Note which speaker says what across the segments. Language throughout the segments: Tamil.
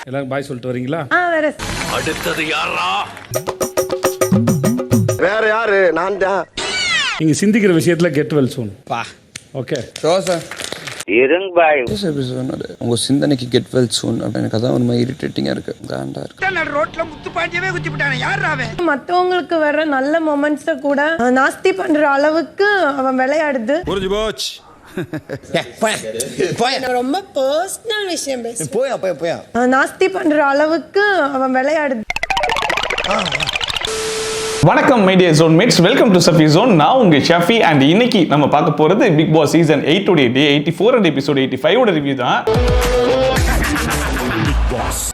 Speaker 1: எல்லாரும் பாய் சொல்லிட்டு வரீங்களா?
Speaker 2: வேற
Speaker 3: அடுத்தது யாரா?
Speaker 4: வேற யாரு? நான் தான்.
Speaker 1: நீங்க சிந்திக்கிற விஷயத்துல கெட் வெல் சூன். ஓகே
Speaker 5: சார் உங்க சிந்தனைக்கு கெட் வெல் சூன் எனக்கு அதான் ஒரு மாதிரி இரிட்டேட்டிங்கா இருக்கு. காண்டா இருக்கு.
Speaker 4: ரோட்ல முத்து பாண்டியவே குத்தி விட்டானே, யார் அவன்?
Speaker 2: மத்தவங்களுக்கு வர நல்ல மொமெண்ட்ஸ கூட நாஸ்தி பண்ற அளவுக்கு அவன் விளையாடுது.
Speaker 6: புரிஞ்சு போச்சு.
Speaker 2: ரொம்ப பர்சனல் விஷயம் பேசு.
Speaker 5: போயா
Speaker 2: நாஸ்தி பண்ற அளவுக்கு அவன் விளையாடுது.
Speaker 7: வணக்கம் my dear zone mates, welcome to Shafi zone. நான் உங்க ஷஃபி அண்ட் இன்னைக்கு நம்ம பார்க்க போறது பிக் பாஸ் சீசன் 8 உடைய டே 84 அண்ட் எபிசோட் 85 ஓட ரிவ்யூ தான்.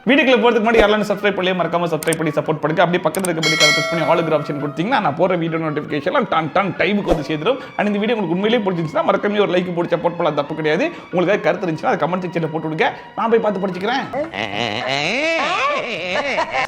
Speaker 7: வீடியோக்குள்ள போறதுக்கு முன்னாடி யாரெல்லாம் சப்ஸ்கிரைப் பண்ணி மறக்காம சப்ஸ்கிரைப் பண்ணி சப்போர்ட் பண்ணுங்க. அப்படியே பக்கத்துல இருக்க பெல் பிரஸ் பண்ணி ஆல் ஆப்ஷன் கொடுத்தீங்கன்னா நான் போற வீடியோ நோட்டிஃபிகேஷன் டன் டைமுக்கு வந்து சேர்ந்துடும். அண்ட் இந்த வீடியோ உங்களுக்கு உண்மையிலேயே பிடிச்சிருந்துச்சுன்னா மறக்காம ஒரு லைக் போட்டு சப்போர்ட் பண்ணலாம், தப்பு கிடையாது. உங்களுக்கு கருத்து இருந்துச்சுன்னா அதை கமெண்ட் செக்ஷன்ல போட்டு விடுங்க, நான் போய் பார்த்து படிச்சுக்கிறேன்.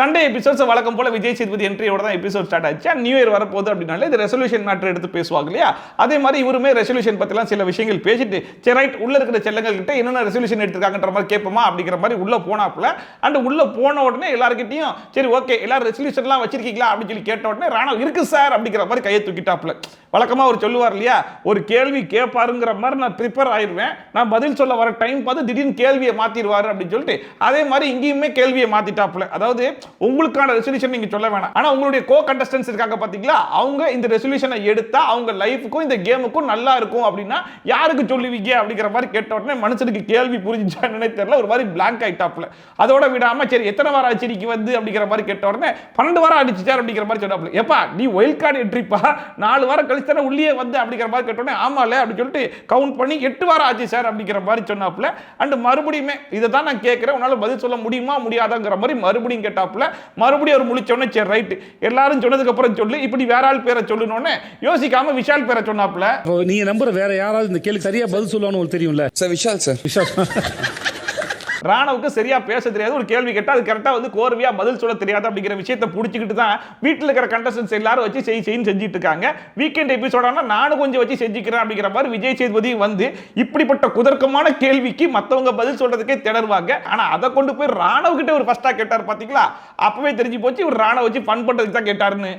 Speaker 7: சண்டே எபிசோட்ஸ் வழக்கம் போல விஜய் சேதுபதி என்ட்ரியோட தான் எபிசோட் ஸ்டார்ட் ஆச்சு. நியூ இயர் வரப்போகுது அப்படின்னாலே இது ரெசல்யூஷன் மேட்டர் எடுத்து பேசுவாங்க இல்லையா? அதே மாதிரி இவருமே ரெசல்யூஷன் பத்திலாம் சில விஷயங்கள் பேசிட்டு சரி ரைட் உள்ள இருக்கிற செல்லங்கள் கிட்ட என்னென்ன ரெசல்யூஷன் எடுத்துருக்காங்கன்ற மாதிரி கேட்போமா அப்படிங்கிற மாதிரி உள்ள போனாப்புல. அண்ட் உள்ள போன உடனே எல்லாருக்கிட்டையும் சரி ஓகே எல்லாரும் ரெசல்யூஷன்லாம் வச்சிருக்கீங்களா அப்படின்னு சொல்லி கேட்ட உடனே ராணா இருக்கு சார் அப்படிங்கிற மாதிரி கையை தூக்கிட்டாப்புல. வழக்கமா அவர் சொல்லுவார் இல்லையா, ஒரு கேள்வி கேட்பாருங்கிற மாதிரி நான் ப்ரிப்பேர் ஆயிடுவேன், நான் பதில் சொல்ல வர டைம் பார்த்து திடீர்னு கேள்வியை மாத்திடுவாரு அப்படின்னு சொல்லிட்டு அதே மாதிரி இங்கேயுமே கேள்வியை மாத்திட்டாப்புல. அதாவது உங்களுக்கான ரெசல்யூஷன் நீங்க சொல்ல வேணாம், ஆனா உங்களுடைய கோ கண்டஸ்டன்ஸ் இருக்காங்க பாத்தீங்களா, அவங்க இந்த ரெசல்யூஷனை எடுத்தா அவங்க லைஃபுக்கும் இந்த கேமுக்கும் நல்லா இருக்கும் அப்படின்னா யாருக்கு சொல்லுவீங்க அப்படிங்கிற மாதிரி கேட்ட உடனே மனுஷனுக்கு கேள்வி புரிஞ்சுச்சான்னு தெரியல, ஒரு மாதிரி பிளாங்க் ஆயிட்டாப்புல. அதோட விடாம சரி எத்தனை வாரம் ஆச்சு நீங்க வந்து அப்படிங்கிற மாதிரி கேட்ட உடனே 12 வாரம் அடிச்சுச்சார் அப்படிங்கிற மாதிரி சொன்னாப்புல. எப்பா நீ ஒயில்ட் கார்டு என்ட்ரிப்பா 4 வாரம் கழிச்சு தானே உள்ளே வந்து அப்படிங்கிற மாதிரி கேட்ட உடனே ஆமால அப்படின்னு சொல்லிட்டு கவுண்ட் பண்ணி 8 வாரம் ஆச்சு சார் அப்படிங்கிற மாதிரி சொன்னாப்புல. அண்ட் மறுபடியுமே இதை தான் நான் கேட்கிறேன், உன்னால பதில் சொல்ல முடியுமா முடியாதாங்கிற மாதிரி மறுபடியும் கேட்டாப்புல. மறுபடியும் அவர் முழிச்சோன்னே சரி ரைட் எல்லாரும் சொன்னதுக்கு அப்புறம் சொல்லு, இப்படி வேற ஆள் பேரை சொல்லணும்னு யோசிக்காம விஷால் பேரை சொன்னாப்புல.
Speaker 1: நீங்க நம்புற வேற யாராவது இந்த கேள்வி சரியா பதில் சொல்லுவான்னு உங்களுக்கு தெரியும்ல
Speaker 5: சார்? விஷால் சார்.
Speaker 7: ராணவுக்கு சரியா பேச தெரியாது, ஒரு கேள்வி கேட்டா அது கரெக்டா வந்து கோர்வையா பதில் சொல்ல தெரியாது அப்படிங்கிற விஷயத்தை புடிச்சிக்கிட்டு தான் வீட்டில் இருக்கிற கண்டஸ்டன்ஸ் எல்லாரும் வச்சு செஞ்சுட்டு இருக்காங்க. வீக்கெண்ட் எபிசோடானா நானும் கொஞ்சம் வச்சு செஞ்சுக்கிறேன் அப்படிங்கிற மாதிரி விஜய் சேதுபதி வந்து இப்படிப்பட்ட குதர்க்கமான கேள்விக்கு மற்றவங்க பதில் சொல்றதுக்கே திணறுவாங்க. ஆனா அதை கொண்டு போய் ராணவ கிட்ட ஒரு ஃபர்ஸ்டா கேட்டார் பாத்தீங்களா, அப்பவே தெரிஞ்சு போச்சு ஒரு ராணவ வச்சு ஃபன் பண்றதுக்கு தான் கேட்டாருன்னு.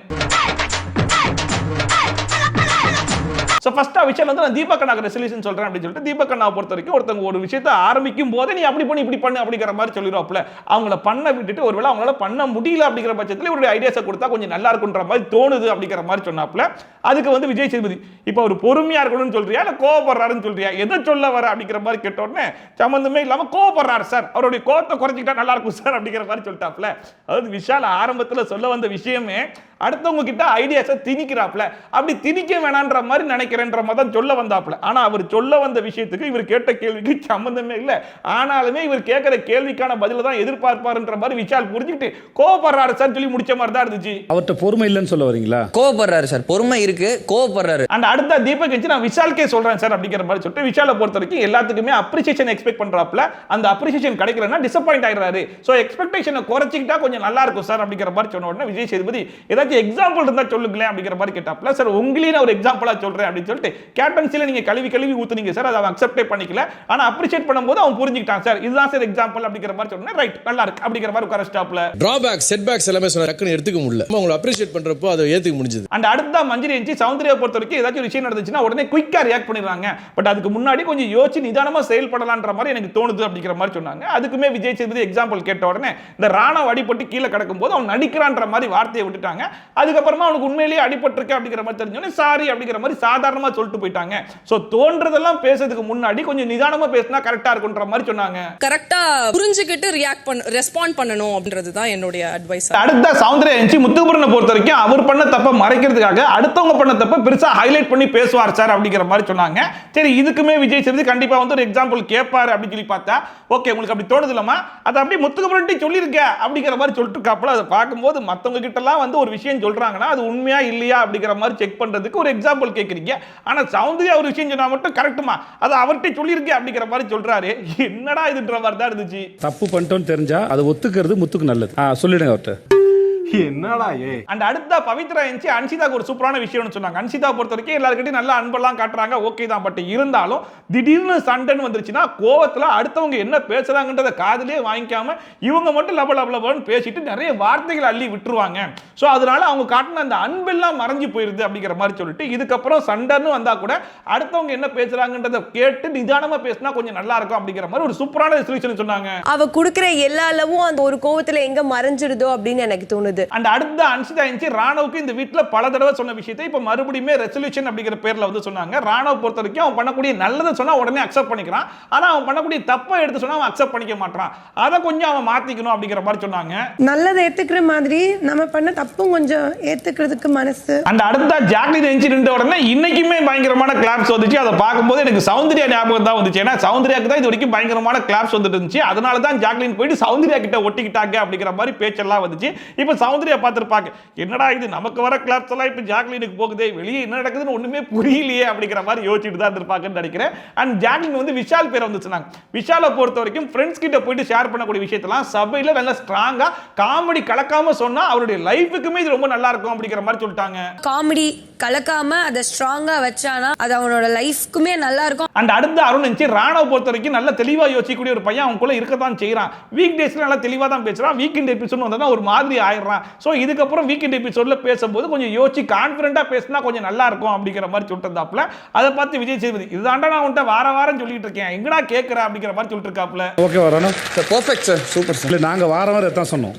Speaker 7: ஸோ ஃபர்ஸ்ட்டாக விஷயம் வந்து நான் தீபக் அண்ணாக்கு ரெசல்யூஷன் சொல்கிறேன் அப்படின்னு சொல்லிட்டு தீபக் அண்ணாவை பொறுத்த வரைக்கும் ஒருத்தவங்க ஒரு விஷயத்தை ஆரம்பிக்கும் போதே நீ அப்படி பண்ணி இப்படி பண்ணு அப்படிங்கிற மாதிரி சொல்லிடுவாப்புல. அவங்கள பண்ண விட்டுட்டு ஒருவேளை அவங்களால பண்ண முடியல அப்படிங்கிற பட்சத்தில் இவருடைய ஐடியாஸை கொடுத்தா கொஞ்சம் நல்லா இருக்குன்ற மாதிரி தோணுது அப்படிங்கிற மாதிரி சொன்னாப்புல. அதுக்கு வந்து விஜய் சேதுபதி இப்போ ஒரு பொறுமையாக இருக்கணும்னு சொல்றியா இல்லை கோவப்படுறாருன்னு சொல்றியா, எதை சொல்ல வர அப்படிங்கிற மாதிரி கேட்ட உடனே சம்மந்தமே இல்லாமல் கோவப்படுறாரு சார், அவருடைய கோவத்தை குறைச்சிக்கிட்டா நல்லா இருக்கும் சார் அப்படிங்கிற மாதிரி சொல்லிட்டாப்புல. அதாவது விஷால் ஆரம்பத்தில் சொல்ல வந்த விஷயமே அடுத்தவங்க கிட்ட ஐடியாஸை திணிக்கிறாப்புல, அப்படி திணிக்க வேணான்ற மாதிரி நினைக்கிறேன்ற மாதிரி சொல்ல வந்தாப்புல. ஆனா அவர் சொல்ல வந்த விஷயத்துக்கு இவர் கேட்ட கேள்விக்கு சம்பந்தமே இல்லை, ஆனாலுமே இவர் கேட்கிற கேள்விக்கான பதில தான் எதிர்பார்ப்பாருன்ற மாதிரி விஷால் புரிஞ்சுக்கிட்டு கோவப்படுறாரு சார் சொல்லி முடிச்ச மாதிரி தான் இருந்துச்சு.
Speaker 1: அவர்கிட்ட பொறுமை இல்லைன்னு சொல்ல வரீங்களா?
Speaker 5: கோவப்படுறாரு சார், பொறுமை இருக்கு, கோவப்படுறாரு.
Speaker 7: அண்ட் அடுத்த தீபக் வச்சு நான் விஷால்கே சொல்றேன் சார் அப்படிங்கிற மாதிரி சொல்லிட்டு விஷாலை பொறுத்த வரைக்கும் எல்லாத்துக்குமே அப்ரிசியேஷன் எக்ஸ்பெக்ட் பண்றாப்புல. அந்த அப்ரிசியேஷன் கிடைக்கலன்னா டிசப்பாயிண்ட் ஆயிடுறாரு. சோ எக்ஸ்பெக்டேஷனை குறைச்சிக்கிட்டா கொஞ்சம் நல்லா இருக்கும் சார் அப்படிங்கிற மாதிரி சொன்ன உடனே விஜய் சேதுபதி ஏதாச்சும் எக்ஸாம்பிள் இருந்தா சொல்லுங்களேன் அப்படிங்கிற மாதிரி கேட்டாப்ல. சார் உங்களையும் நான் ஒரு எக்ஸாம்பிளா சொல்றேன் அப்படின்னு சொல்லிட்டு கேப்டன்சில நீங்க கழுவி ஊத்துனீங்க சார், அதை அவன் அக்செப்டே பண்ணிக்கல, ஆனா அப்ரிஷியேட் பண்ணும்போது அவன் புரிஞ்சுக்கிட்டான் சார் இதுதான் சார் எக்ஸாம்பிள் அப்படிங்கிற மாதிரி சொன்னேன். ரைட் நல்லா இருக்கு அப்படிங்கிற மாதிரி உட்கார ஸ்டாப்ல.
Speaker 6: டிராபேக் செட்பேக்ஸ் எல்லாமே சொன்ன டக்குன்னு எடுத்துக்க முடியல, உங்களை அப்ரிஷியேட் பண்றப்போ அதை ஏத்துக்க முடிஞ்சது.
Speaker 7: அண்ட் அடுத்த மஞ்சரி எஞ்சி சௌந்தர்யா பொறுத்த வரைக்கும் ஏதாச்சும் விஷயம் நடந்துச்சுன்னா உடனே குயிக்கா ரியாக்ட் பண்ணிடுறாங்க, பட் அதுக்கு முன்னாடி கொஞ்சம் யோசிச்சு நிதானமா செயல்படலான்ற மாதிரி எனக்கு தோணுது அப்படிங்கிற மாதிரி சொன்னாங்க. அதுக்குமே விஜய் சேதுபதி எக்ஸாம்பிள் கேட்ட உடனே இந்த ராணா அடிபட்டு கீழே கிடக்கும் போது அவன் நடிக்கிறான்ற மாதிரி வார்த்தையை விட்டுட்டாங்க. அதுக்கப்புறமா அவனுக்கு உண்மையிலேயே அடிபட்டிருக்கு அப்படிங்கிற மாதிரி தெரிஞ்சோன்னே சாரி அப்படிங்கிற மாதிரி சாதாரணமா சொல்லிட்டு போயிட்டாங்க. சோ தோன்றதெல்லாம் பேசுறதுக்கு முன்னாடி கொஞ்சம் நிதானமா பேசினா கரெக்டா இருக்கும்ன்ற மாதிரி சொன்னாங்க.
Speaker 8: கரெக்டா புரிஞ்சுக்கிட்டு ரெஸ்பாண்ட் பண்ணணும் அப்படின்றது தான் என்னுடைய அட்வைஸ்.
Speaker 7: அடுத்த சௌந்தர்யா எஞ்சி முத்துக்குமரனை பொறுத்த வரைக்கும் அவர் பண்ண தப்ப மறைக்கிறதுக்காக அடுத்தவங்க பண்ண தப்ப பெருசா ஹைலைட் பண்ணி பேசுவார் சார் அப்படிங்கிற மாதிரி சொன்னாங்க. சரி இதுக்குமே விஜய் சேதுபதி கண்டிப்பா வந்து ஒரு எக்ஸாம்பிள் கேட்பாரு அப்படின்னு சொல்லி பார்த்தா ஓகே உங்களுக்கு அப்படி தோணுது இல்லமா, அதை அப்படியே முத்துக்குமரன் சொல்லியிருக்க அப்படிங்கிற மாதிரி சொல்லிட்டு இருக்காப்புல. அதை பார்க்கும்போது மற்றவங்க கிட்ட எல்லாம் வந்து ஒரு விஷயம் சொல்றாங்கன்னா அது உண்மையா இல்லையா அப்படிங்கிற மாதிரி செக் பண்றதுக்கு ஒரு எக்ஸாம்பிள் கேட்கறீங்க. ஆனா சௌந்தர்யா ஒரு விஷயம் சொன்னா மட்டும் கரெக்ட்டுமா அது அவர்கிட்ட சொல்லியிருக்கேன் அப்படிங்கிற மாதிரி சொல்றாரு. என்னடா இதுன்ற மாதிரி தான் இருந்துச்சு.
Speaker 1: தப்பு பண்ணிட்டோம்னு தெரிஞ்சா அதை ஒத்துக்கிறது முத்துக்கு நல்லது. சொல்லிடுங்க அவர்கிட்ட.
Speaker 3: என்னடா ஏ
Speaker 7: அண்ட் அடுத்த பவித்ரா எஞ்சி அன்சிதாக்கு ஒரு சூப்பரான விஷயம்னு சொன்னாங்க. அன்சிதா பொறுத்த வரைக்கும் எல்லாருக்கிட்டையும் நல்ல அன்பெல்லாம் காட்டுறாங்க, ஓகே தான். பட் இருந்தாலும் திடீர்னு சண்டைன்னு வந்துருச்சுன்னா கோவத்துல அடுத்தவங்க என்ன பேசுறாங்கன்றத காதுலயே வாங்கிக்காம இவங்க மட்டும் லபலபலன்னு பேசிட்டு நிறைய வார்த்தைகள் அள்ளி விட்டுருவாங்க. ஸோ அதனால அவங்க காட்டின அந்த அன்பெல்லாம் மறைஞ்சு போயிருது அப்படிங்கிற மாதிரி சொல்லிட்டு இதுக்கப்புறம் சண்டைன்னு வந்தா கூட அடுத்தவங்க என்ன பேசுறாங்கன்றத கேட்டு நிதானமா பேசினா கொஞ்சம் நல்லா இருக்கும் அப்படிங்கிற மாதிரி ஒரு சூப்பரான சொல்யூஷன் சொன்னாங்க.
Speaker 2: அவ குடுக்கிற எல்லா அளவும் அந்த ஒரு கோவத்துல எங்க மறைஞ்சிருதோ அப்படின்னு எனக்கு தோணுது.
Speaker 7: அண்ட் அடுத்த அன்சிதா எஞ்சி ராணவுக்கு இந்த வீட்டில் பல தடவை சொன்ன விஷயத்தை இப்போ மறுபடியும் ரெசல்யூஷன் அப்படிங்கிற பேர்ல வந்து சொன்னாங்க. ராணவ் பொறுத்த வரைக்கும் அவன் பண்ணக்கூடிய நல்லதை சொன்னா உடனே அக்செப்ட் பண்ணிக்கிறான், ஆனா அவன் பண்ணக்கூடிய தப்பை எடுத்து சொன்னா அவன் அக்செப்ட் பண்ணிக்க மாட்டான். அதை கொஞ்சம் அவன் மாத்திக்கணும் அப்படிங்கிற மாதிரி சொன்னாங்க.
Speaker 2: நல்லதை ஏத்துக்கிற மாதிரி நம்ம பண்ண தப்பும் கொஞ்சம் ஏத்துக்கிறதுக்கு மனசு.
Speaker 7: அண்ட் அடுத்த ஜாக்லின் எஞ்சி நின்ற உடனே இன்னைக்குமே பயங்கரமான கிளாப்ஸ் வந்துச்சு. அதை பார்க்கும்போது எனக்கு சௌந்தர்யா ஞாபகம் தான் வந்துச்சு. ஏன்னா சௌந்தர்யாக்கு தான் இது வரைக்கும் பயங்கரமான கிளாப்ஸ் வந்துட்டு இருந்துச்சு. அதனால தான் ஜாக்லின் போயிட்டு சௌந்தர்யா கிட்ட ஒட்டிக்கிட்டாங்க அப்படிங்கிற மாதிரி பேச்செல்லாம் வந்துச்சு. இப்போ சௌந்தர்யா பார்த்துருப்பாங்க, என்னடா இது நமக்கு வர கிளாப்ஸ் எல்லாம் இப்போ ஜாக்லினுக்கு போகுதே, வெளியே என்ன நடக்குதுன்னு ஒண்ணுமே புரியலையே அப்படிங்கிற மாதிரி யோசிச்சுட்டு தான் இருப்பாங்கன்னு நினைக்கிறேன். அண்ட் ஜாக்லின் வந்து விஷால் பேரை வந்து சொன்னாங்க. விஷாலை பொறுத்த வரைக்கும் ஃப்ரெண்ட்ஸ் கிட்ட போயிட்டு ஷேர் பண்ணக்கூடிய விஷயத்தெல்லாம் சபையில நல்லா ஸ்ட்ராங்கா காமெடி கலக்காம சொன்னா அவருடைய லைஃபுக்குமே இது ரொம்ப நல்லா இருக்கும் அப்படிங்கிற மாதிரி சொல்லிட்டாங்க.
Speaker 9: காமெடி கலக்காம அதை ஸ்ட்ராங்கா வச்சானா அது அவனோட லைஃப்க்குமே நல்லா இருக்கும்.
Speaker 7: அண்ட் அடுத்த அருண் எஞ்சி ராணவ பொறுத்த வரைக்கும் நல்ல தெளிவா யோசிக்கக்கூடிய ஒரு பையன் அவனுக்குள்ள இருக்கத்தான் செய்யறான். வீக் டேஸ்ல நல்லா தெளிவா தான் பேசுறான், வீக்கெண்ட் எபிசோட் வந்தா ஒரு மாதிரி ஆயிடுறான். ஸோ இதுக்கப்புறம் வீக்கெண்ட் எபிசோட்ல பேசும்போது கொஞ்சம் யோசிச்சு கான்ஃபிடென்ட்டா பேசினா கொஞ்சம் நல்லா இருக்கும் அப்படிங்கிற மாதிரி சொல்லிட்டு அதை பார்த்து விஜய் சேதுபதி இதுதாண்டா நான் உன்ட்ட வாரம் சொல்லிட்டு இருக்கேன், எங்கடா கேட்கற அப்படிங்கிற மாதிரி சொல்லிட்டு இருக்காப்ல.
Speaker 1: ஓகே வரணும்
Speaker 5: sir perfect sir, super sir.
Speaker 1: இல்லை நாங்கள் வாரம் எத்தான் சொன்னோம்.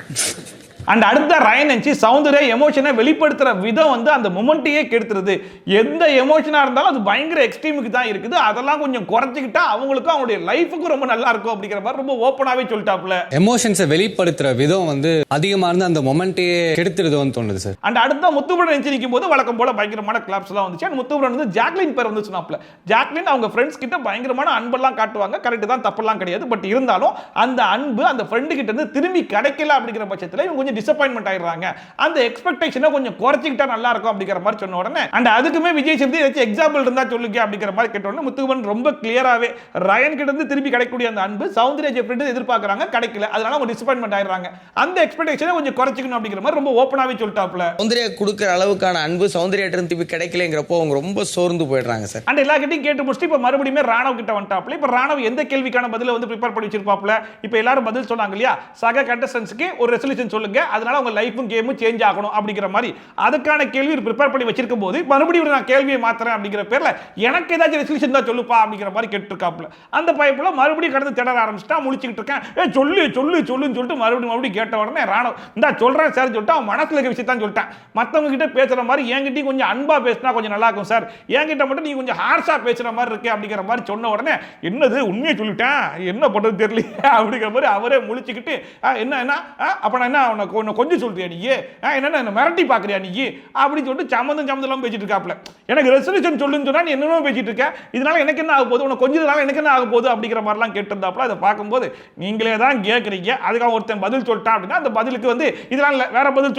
Speaker 7: அண்ட் அடுத்த ரயன் எஞ்சி சௌந்தர்யா எமோஷனை வெளிப்படுத்துற விதம் வந்து அந்த மொமெண்ட்டையே கெடுத்துருது. எந்த எமோஷனா இருந்தாலும் அது பயங்கர எக்ஸ்ட்ரீமுக்கு தான் இருக்குது. அதெல்லாம் கொஞ்சம் குறைச்சிக்கிட்டா அவங்களுக்கும் அவங்களுடைய லைஃபுக்கும் ரொம்ப நல்லா இருக்கும் அப்படிங்கிற மாதிரி ரொம்ப ஓப்பனாவே சொல்லிட்டாப்ல.
Speaker 10: எமோஷன்ஸை வெளிப்படுத்துற விதம் வந்து அதிகமா இருந்து அந்த மொமெண்ட்டையே கெடுத்துருதோன்னு தோணுது சார்.
Speaker 7: அண்ட் அடுத்த முத்துபுரன் எஞ்சி நிற்கும் போது வழக்கம் போல பயங்கரமான கிளாப்ஸ் எல்லாம் வந்துச்சு. அண்ட் முத்துபுரன் வந்து ஜாக்லின் பேர் வந்து சொன்னாப்ல. ஜாக்லின் அவங்க ஃப்ரெண்ட்ஸ் கிட்ட பயங்கரமான அன்பெல்லாம் காட்டுவாங்க, கரெக்ட் தான், தப்பெல்லாம் கிடையாது. பட் இருந்தாலும் அந்த அன்பு அந்த ஃப்ரெண்டு கிட்ட இருந்து திரும்பி கிடைக்கல அப்படிங்கிற பட்சத்தில் இவங்க கொஞ்சம் டிசப்பாயின்மெண்ட் ஆயிடுறாங்க. அந்த எக்ஸ்பெக்டேஷனை கொஞ்சம் குறைச்சிக்கிட்டா நல்லா இருக்கும் அப்படிங்கிற மாதிரி சொன்ன உடனே அண்ட் அதுக்குமே விஜய் சேதுபதி ஏதாச்சும் எக்ஸாம்பிள் இருந்தா சொல்லுங்க அப்படிங்கிற மாதிரி கேட்ட உடனே முத்துகுமரன் ரொம்ப கிளியராவே ரயன் கிட்ட இருந்து திரும்பி கிடைக்கக்கூடிய அந்த அன்பு சௌந்தர்யா ஜெஃப்ரி எதிர்பார்க்கறாங்க, கிடைக்கல, அதனால அவங்க டிசப்பாயின்மெண்ட் ஆயிடுறாங்க. அந்த எக்ஸ்பெக்டேஷனை கொஞ்சம் குறைச்சிக்கணும் அப்படிங்கிற மாதிரி ரொம்ப ஓப்பனாவே சொல்லிட்டாப்ல.
Speaker 11: சௌந்தர்யா கொடுக்குற அளவுக்கான அன்பு சௌந்தர்யா கிட்ட திருப்பி கிடைக்கலங்கிறப்போ அவங்க ரொம்ப சோர்ந்து போயிடுறாங்க சார்.
Speaker 7: அண்ட் எல்லா கிட்டையும் கேட்டு முடிச்சுட்டு இப்போ மறுபடியும் ராணவ் கிட்ட வந்துட்டாப்ல. இப்போ ராணவ் எந்த கேள்விக்கான பதில வந்து ப்ரிப்பேர் பண்ணி வச்சிருப்பாப்ல. இப்போ எல்லாரும் பதில் சொன்னாங்க இல்லையா, சக கண்டஸ்டன்ஸ்க்கு ஒரு ரெசல்யூஷன் சொல்லுங்க, அதனால அவங்க லைஃபும் கேமும் சேஞ்ச் ஆகணும் அப்படிங்கிற மாதிரி அதுக்கான கேள்வி ப்ரிப்பேர் பண்ணி வச்சிருக்கும் போது மறுபடியும் நான் கேள்வியை மாத்துறேன் அப்படிங்கிற பேர்ல எனக்கு ஏதாச்சும் ரெசல்யூஷன் தான் சொல்லுப்பா அப்படிங்கிற மாதிரி கேட்டுருக்காப்ல. அந்த பைப்புல மறுபடியும் கடந்து திணற ஆரம்பிச்சுட்டா, முழிச்சுக்கிட்டு இருக்கேன், சொல்லுன்னு சொல்லிட்டு மறுபடியும் கேட்ட உடனே ராணவ் இந்த சொல்றேன் சார் சொல்லிட்டு அவன் மனசுல இருக்க விஷயத்தான் சொல்லிட்டேன். மற்றவங்க கிட்ட பேசுற மாதிரி என்கிட்ட கொஞ்சம் அன்பா பேசினா கொஞ்சம் நல்லா இருக்கும் சார், என்கிட்ட மட்டும் நீ கொஞ்சம் ஹார்ஷா பேசுற மாதிரி இருக்கு அப்படிங்கிற மாதிரி சொன்ன உடனே என்னது உண்மையை சொல்லிட்டேன், என்ன பண்றது தெரியல அப்படிங்கிற மாதிரி அவரே முழிச்சுக்கிட்டு என்ன அப்ப நான் என்ன உனக்கு கொஞ்சம் சொல்றியா நீ, என்ன மிரட்டி பாக்குறியா நீ அப்படின்னு சொல்லிட்டு சம்மந்தம் பேசிட்டு இருக்காப்ல. எனக்கு ரெசல்யூஷன் சொல்லுன்னு சொன்னா நீ என்னென்ன பேசிட்டு இருக்க, இதனால எனக்கு என்ன ஆக போகுது, உனக்கு கொஞ்ச நாள் எனக்கு என்ன ஆக போகுது அப்படிங்கிற மாதிரிலாம் கேட்டு இருந்தாப்ல. அதை பார்க்கும்போது நீங்களே தான் கேட்குறீங்க, அதுக்காக ஒருத்தன் பதில் சொல்லிட்டான் அப்படின்னா அந்த பதிலுக்கு வந்து இதெல்லாம் வேற பதில்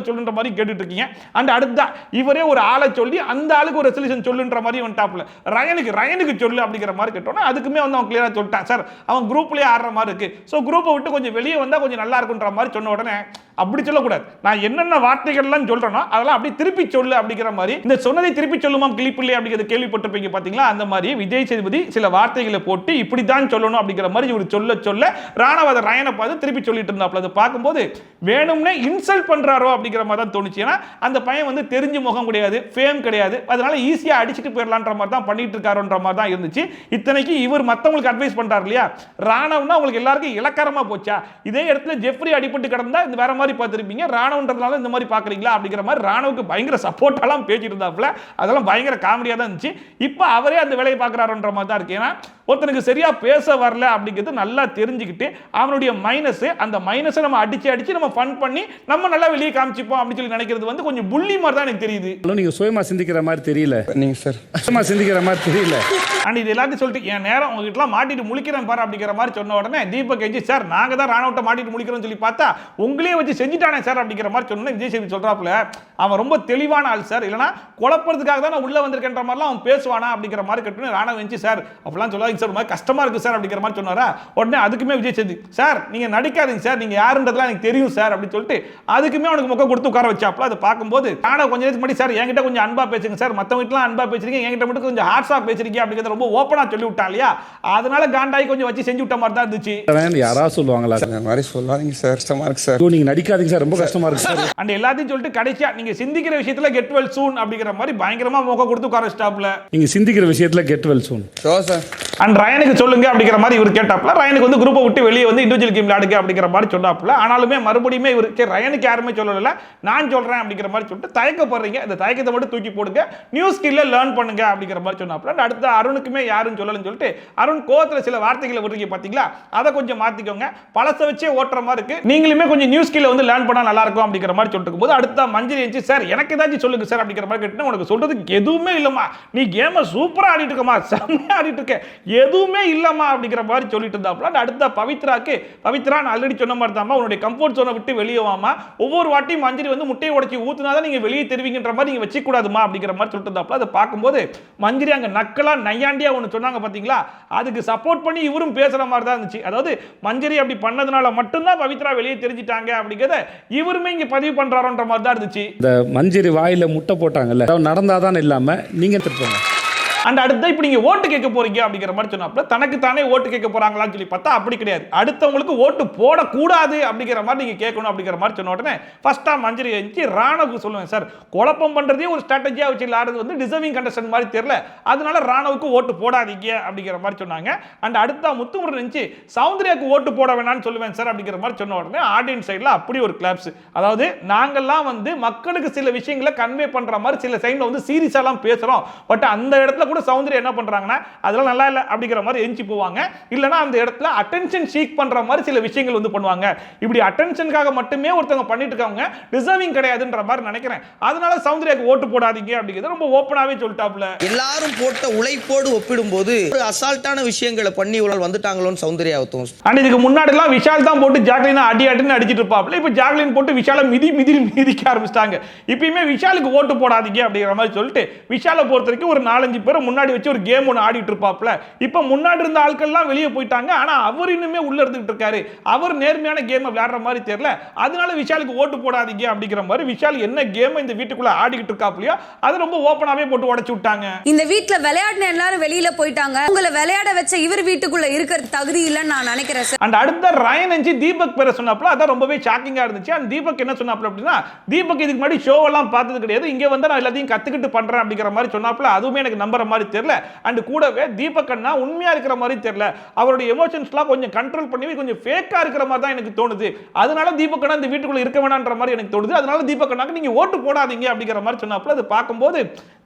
Speaker 7: சொல்லுன்ற மாதிரி கேட்டுட்டு இருக்கீங்க. அண்ட் அடுத்த இவரே ஒரு ஆளை சொல்லி அந்த ஆளுக்கு ஒரு ரெசல்யூஷன் சொல்லுன்ற மாதிரி வந்துட்டாப்ல. ரயனுக்கு சொல்லு அப்படிங்கிற மாதிரி கேட்டோன்னா அதுக்குமே வந்து அவன் கிளியரா சொல்லிட்டான், சார் அவன் குரூப்லயே ஆடுற மாதிரி இருக்கு, ஸோ குரூப்பை விட்டு கொஞ்சம் வெளியே வந்தா கொஞ்சம் நல்லா இருக்குன்ற மாதிரி சொன்ன உடனே அப்படி சொல்லக்கூடாது, நான் என்னென்ன வார்த்தைகள்லாம் சொல்றேனோ அதெல்லாம் அப்படி திருப்பி சொல்லு அப்படிங்கிற மாதிரி இந்த சொன்னதை திருப்பி சொல்லுமாம் கிளிப்பிள்ளை அப்படிங்கிறத கேள்விப்பட்டிருப்பீங்க பாத்தீங்களா. அந்த மாதிரி விஜய் சேதுபதி சில வார்த்தைகளை போட்டு இப்படித்தான் சொல்லணும் அப்படிங்கிற மாதிரி ஒரு சொல்ல ராணவ் அதை ரயனை பார்த்து திருப்பி சொல்லிட்டு இருந்தாப்ல. அதை பார்க்கும்போது வேணும்னே இன்சல்ட் பண்றாரோ அப்படிங்கிற மாதிரி தான் தோணுச்சு. ஏன்னா அந்த பையன் வந்து தெரிஞ்ச முகம் கிடையாது, ஃபேம் கிடையாது, அதனால ஈஸியா அடிச்சுட்டு போயிடலான்ற மாதிரி தான் பண்ணிட்டு இருக்காருன்ற மாதிரி தான் இருந்துச்சு. இத்தனைக்கு இவர் மற்றவங்களுக்கு அட்வைஸ் பண்றாரு இல்லையா, ராணவ்னா உங்களுக்கு எல்லாருக்கும் இலக்காரமா போச்சா, இதே இடத்துல ஜெஃப்ரி அடிபட்டு கிடந்தா இந்த வேற மாதிரி பார்த்திருப்பீங்க, ராணவன்றதுனால இந்த மாதிரி பாக்குறீங்களா அப்படிங்கிற மாதிரி ராணவுக்கு பயங்கர சப்போர்ட் எல்லாம் பேசிட்டு இருந்தாப்ல. அதெல்லாம் பயங்கர காமெடியா தான் இருந்துச்சு. இப்போ அவரே அந்த வேலையை பார்க்கறாருன்ற மாதிரி தான் இருக்கு. ஏன்னா ஒருத்தனுக்கு சரியா பேச வரல அப்படிங்கிறது நல்லா தெரிஞ்சுக்கிட்டு அவனுடைய மைனஸ், அந்த மைனஸை நம்ம அடிச்சு நம்ம ஃபன் பண்ணி நம்ம நல்லா வெளியே காமிச்சிப்போம் அப்படின்னு சொல்லி நினைக்கிறது வந்து கொஞ்சம் புள்ளி மாதிரி தான் எனக்கு தெரியுது.
Speaker 1: நீங்க சுயமா சிந்திக்கிற மாதிரி தெரியல,
Speaker 5: நீங்க சார்
Speaker 1: சுயமா சிந்திக்கிற மாதிரி தெரியல.
Speaker 7: அண்ட் இது எல்லாத்தையும் சொல்லிட்டு என் நேரம் உங்ககிட்ட மாட்டிட்டு முழிக்கிறேன் பாரு அப்படிங்கிற மாதிரி சொன்ன உடனே தீபக் எஞ்சி சார் நாங்க தான் ராணவட்ட மாட்டிட்டு முழிக்கிறோம்னு சொல்லி பார்த்தா உங்களே வச்சு செஞ்சுட்டானே சார் அப்படிங்கிற மாதிரி சொன்னா விஜய் சேதுபதி சொல்றாப்புல அவன் ரொம்ப தெளிவான ஆள் சார், இல்லனா குழப்பறதுக்காக தான் நான் உள்ள வந்திருக்கேன்ற மாதிரிலாம் அவன் பேசுவானா அப்படிங்கிற மாதிரி கட்டுன்னு ராணா வெஞ்சி சார் அப்படிலாம் சொல்லாதீங்க சார், மாதிரி கஷ்டமா இருக்கு சார் அப்படிங்கிற மாதிரி சொன்னாரா. உடனே அதுக்குமே விஜய் சேதுபதி சார் நீங்க நடிக்காதீங்க சார், நீங்க யாருன்றதுலாம் எனக்கு தெரியும் சார் அப்படின்னு சொல்லிட்டு அதுக்குமே அவனுக்கு முக்க கொடுத்து உட்கார வச்சாப்ல. அதை பார்க்கும்போது ராணா கொஞ்ச நேரத்துக்கு முன்னாடி சார் என்கிட்ட கொஞ்சம் அன்பா பேசுங்க சார், மத்தவங்கலாம் அன்பா பேசுறீங்க, என்கிட்ட மட்டும் கொஞ்சம் ஹார்ட்ஸா பேசுறீங்க அப்படிங்கறத ரொம்ப ஓப்பனா சொல்லி விட்டான் இல்லையா. அதனால காண்டாயி கொஞ்சம் வச்சு செஞ்சு விட்ட மாதிரி தான் இருந்துச்சு.
Speaker 1: யாராவது சொல்லுவாங்களா
Speaker 5: இந்த மாதிரி சொல்லாதீங்க சார், கஷ்டமா இருக்கு சார்,
Speaker 1: நீங்க நடிக்காதீங்க சார், ரொம்ப கஷ்டமா இருக்கு சார்
Speaker 7: அண்ட் எல்லாத்தையும் சொல்லிட்டு கடைசியா நீங்க சிந்திக்கிற விஷயத்துல கெட் வெல் சூன் அப்படிங்கிற மாதிரி பயங்கரமா மோக கொடுத்து உட்கார வச்சிட்டாப்ல.
Speaker 1: நீங்க சிந்திக்கிற விஷயத்துல get well soon
Speaker 5: sir.
Speaker 7: And ரயனுக்கு சொல்லுங்க அப்படிங்கிற மாதிரி இவர் கேட்டாப்ல. ரயனுக்கு வந்து குரூப்பை விட்டு வெளியே வந்து இண்டிவிஜுவல் கேம் விளையாடுங்க அப்படிங்கிற மாதிரி சொன்னாப்ல. ஆனாலுமே மறுபடியுமே இவர் ரயனுக்கு யாருமே சொல்லல, நான் சொல்றேன் அப்படிங்கிற மாதிரி சொல்லிட்டு தயக்கப்படுறீங்க, இந்த தயக்கத்தை மட்டும் தூக்கி போடுங்க, நியூ ஸ்கில்ல லேர்ன் பண்ணுங்க அப்படிங்கிற மாதிரி சொன்னாப்ல. அடுத்து அருணுக்குமே யாரும் சொல்லலன்னு சொல்லிட்டு அருண் கோவத்துல சில வார்த்தைகளை விட்டுறீங்க பாத்தீங்களா, அதை கொஞ்சம் மாத்திக்கோங்க, பழச வச்சே ஓட்டுற மாதிரி இருக்கு, நீங்களுமே கொஞ்சம் நியூ ஸ்கில்ல வந்து லேர்ன் பண்ணா நல்லா இருக்கும் அப்படிங்கிற மாதிரி சொல்லிட்டு போது அடுத்த மஞ்சள் எஞ்சி சார் எனக்கு ஏதாச்சும் சொல்லுங்க சார் அப்படிங்கிற மாதிரி கேட்டு உனக்கு சொல்றதுக்கு எதுவுமே இல்லமா, நீ கேம சூப்பரா ஆடிட்டு இருக்கமா, செம்மையா ஆடிட்டு இருக்க, எதுவுமே இல்லமா அப்படிங்கிற மாதிரி சொல்லிட்டு இருந்தாப்ல. அடுத்த பவித்ரா நான் ஆல்ரெடி சொன்ன மாதிரி தான் உன்னுடைய கம்ஃபர்ட் ஜோனை விட்டு வெளியே வாமா, ஒவ்வொரு வாட்டியும் மஞ்சரி வந்து முட்டையை உடைச்சி ஊத்துனாதான் நீங்க வெளியே தெரிவிங்கன்ற மாதிரி நீங்க வச்சு கூடாதுமா அப்படிங்கிற மாதிரி சொல்லிட்டு இருந்தாப்ல. அதை பார்க்கும்போது மஞ்சரி அங்க நக்கலா நையாண்டியா ஒன்று சொன்னாங்க பாத்தீங்களா, அதுக்கு சப்போர்ட் பண்ணி இவரும் பேசுற மாதிரி தான் இருந்துச்சு. அதாவது மஞ்சரி அப்படி பண்ணதுனால மட்டும்தான் பவித்ரா வெளியே தெரிஞ்சிட்டாங்க அப்படிங்கிறத இவருமே இங்க பதிவு பண்றாரோன்ற மாதிரி தான் இருந்துச்சு.
Speaker 1: இந்த மஞ்சரி வாயில முட்டை போட்டாங்கல்ல, நடந்தாதான் இல்லாம நீங்க திருப்போங்க.
Speaker 7: அண்ட் அடுத்து இப்போ நீங்க ஓட்டு கேட்க போறீங்க அப்படிங்கிற மாதிரி சொன்னாப்ல. தனக்கு தானே ஓட்டு கேட்க போறாங்களான்னு சொல்லி பார்த்தா அப்படி கிடையாது, அடுத்தவங்களுக்கு ஓட்டு போடக்கூடாது அப்படிங்கிற மாதிரி நீங்க கேட்கணும் அப்படிங்கிற மாதிரி சொன்ன உடனே ஃபர்ஸ்டா மஞ்சரி எஞ்சி ராணவுக்கு சொல்லுவேன் சார், குழப்பம் பண்றதே ஒரு ஸ்ட்ராட்டஜியா வச்சு விளையாடுறது வந்து டிசர்விங் கண்டஸ்டன்ட் மாதிரி தெரியல, அதனால ராணவுக்கு ஓட்டு போடாதீங்க அப்படிங்கிற மாதிரி சொன்னாங்க. அண்ட் அடுத்த முத்துமுருகன் எஞ்சி சௌந்தர்யாக்கு ஓட்டு போட வேணாம்னு சொல்லுவேன் சார் அப்படிங்கிற மாதிரி சொன்ன உடனே ஆடியன்ஸ் சைடில் அப்படி ஒரு கிளாப்ஸ். அதாவது நாங்கள்லாம் வந்து மக்களுக்கு சில விஷயங்களை கன்வே பண்ற மாதிரி சில சைட்ல வந்து சீரியஸாலாம் பேசுறோம், பட் அந்த இடத்துல கூட சௌந்தர்யா என்ன பண்றாங்கன்னா அதெல்லாம் நல்லா இல்ல அப்படிங்கிற மாதிரி எஞ்சி போவாங்க, இல்லனா அந்த இடத்துல அட்டென்ஷன் சீக் பண்ற மாதிரி சில விஷயங்கள் வந்து பண்ணுவாங்க. இப்படி அட்டென்ஷனுக்காக மட்டுமே ஒருத்தங்க பண்ணிட்டு இருக்காங்க, டிசர்விங் கிடையாதுன்ற மாதிரி நினைக்கிறேன். அதனால சௌந்தர்யாக்கு ஓட்டு போடாதீங்க அப்படிங்கிறது ரொம்ப ஓப்பனாவே சொல்லிட்டாப்ல.
Speaker 11: எல்லாரும் போட்ட உழைப்போடு ஒப்பிடும்போது ஒரு அசால்ட்டான விஷயங்களை பண்ணி இவளால் வந்துட்டாங்களோன்னு சௌந்தர்யா தோணும்.
Speaker 7: அண்ட் இதுக்கு முன்னாடி எல்லாம் விஷால் தான் போட்டு ஜாக்லினா அடின்னு அடிச்சிட்டு இருப்பாப்ல, இப்போ ஜாக்லின் போட்டு விஷால மிதிக்க ஆரம்பிச்சிட்டாங்க. இப்பயுமே விஷாலுக்கு ஓட்டு போடாதீங்க அப்படிங்கிற மாதிரி சொல்லிட்டு விஷாலை பொறுத்த வரைக்கும் ஒரு 4-5 பேர் முன்னாடி வச்சு ஒரு கேம் ஒன்று ஆடிட்டு இருப்பாப்ல. இப்போ முன்னாடி இருந்த ஆட்கள் எல்லாம் வெளியே போயிட்டாங்க, ஆனா அவர் இன்னுமே உள்ள இருந்துட்டு இருக்காரு, அவர் நேர்மையான கேம் விளையாடுற மாதிரி தெரியல, அதனால விஷாலுக்கு ஓட்டு போடாதீங்க அப்படிங்கிற மாதிரி விஷால் என்ன கேம் இந்த வீட்டுக்குள்ள ஆடிக்கிட்டு இருக்காப்லையோ அது ரொம்ப ஓப்பனாவே போட்டு உடைச்சு விட்டாங்க.
Speaker 9: இந்த வீட்ல விளையாடின எல்லாரும் வெளியில போயிட்டாங்க, உங்களை விளையாட வச்ச இவர் வீட்டுக்குள்ள இருக்கிற தகுதி இல்லைன்னு நான் நினைக்கிறேன் சார்.
Speaker 7: அண்ட் அடுத்த ரயன் எஞ்சி தீபக் பேர சொன்னாப்ல, அதான் ரொம்பவே ஷாக்கிங்கா இருந்துச்சு. அண்ட் தீபக் என்ன சொன்னாப்ல அப்படின்னா, தீபக் இதுக்கு முன்னாடி ஷோ எல்லாம் பார்த்தது கிடையாது, இங்க வந்து நான் எல்லாத்தையும் கத்துக்கிட்டு பண்றேன் அப்படிங்கிற மாதிரி சொன்னாப்ல. அதுவுமே எனக்கு நம்புற மாதிரி தெரியல. அண்ட் கூடவே தீபக் அண்ணா உண்மையா இருக்கிற மாதிரி தெரியல, அவருடைய எமோஷன்ஸ்லாம் கொஞ்சம் கண்ட்ரோல் பண்ணி கொஞ்சம் ஃபேக்கா இருக்கிற மாதிரி தான் எனக்கு தோணுது, அதனால தீபக் அண்ணா இந்த வீட்டுக்குள்ள இருக்க வேணான்ற மாதிரி எனக்கு தோணுது, அதனால தீபக் அண்ணாக்கு நீங்க ஓட்டு போடாதீங்க அப்படிங்கிற மாதிரி சொன்னாப்ல. அது பார்க்கும்போது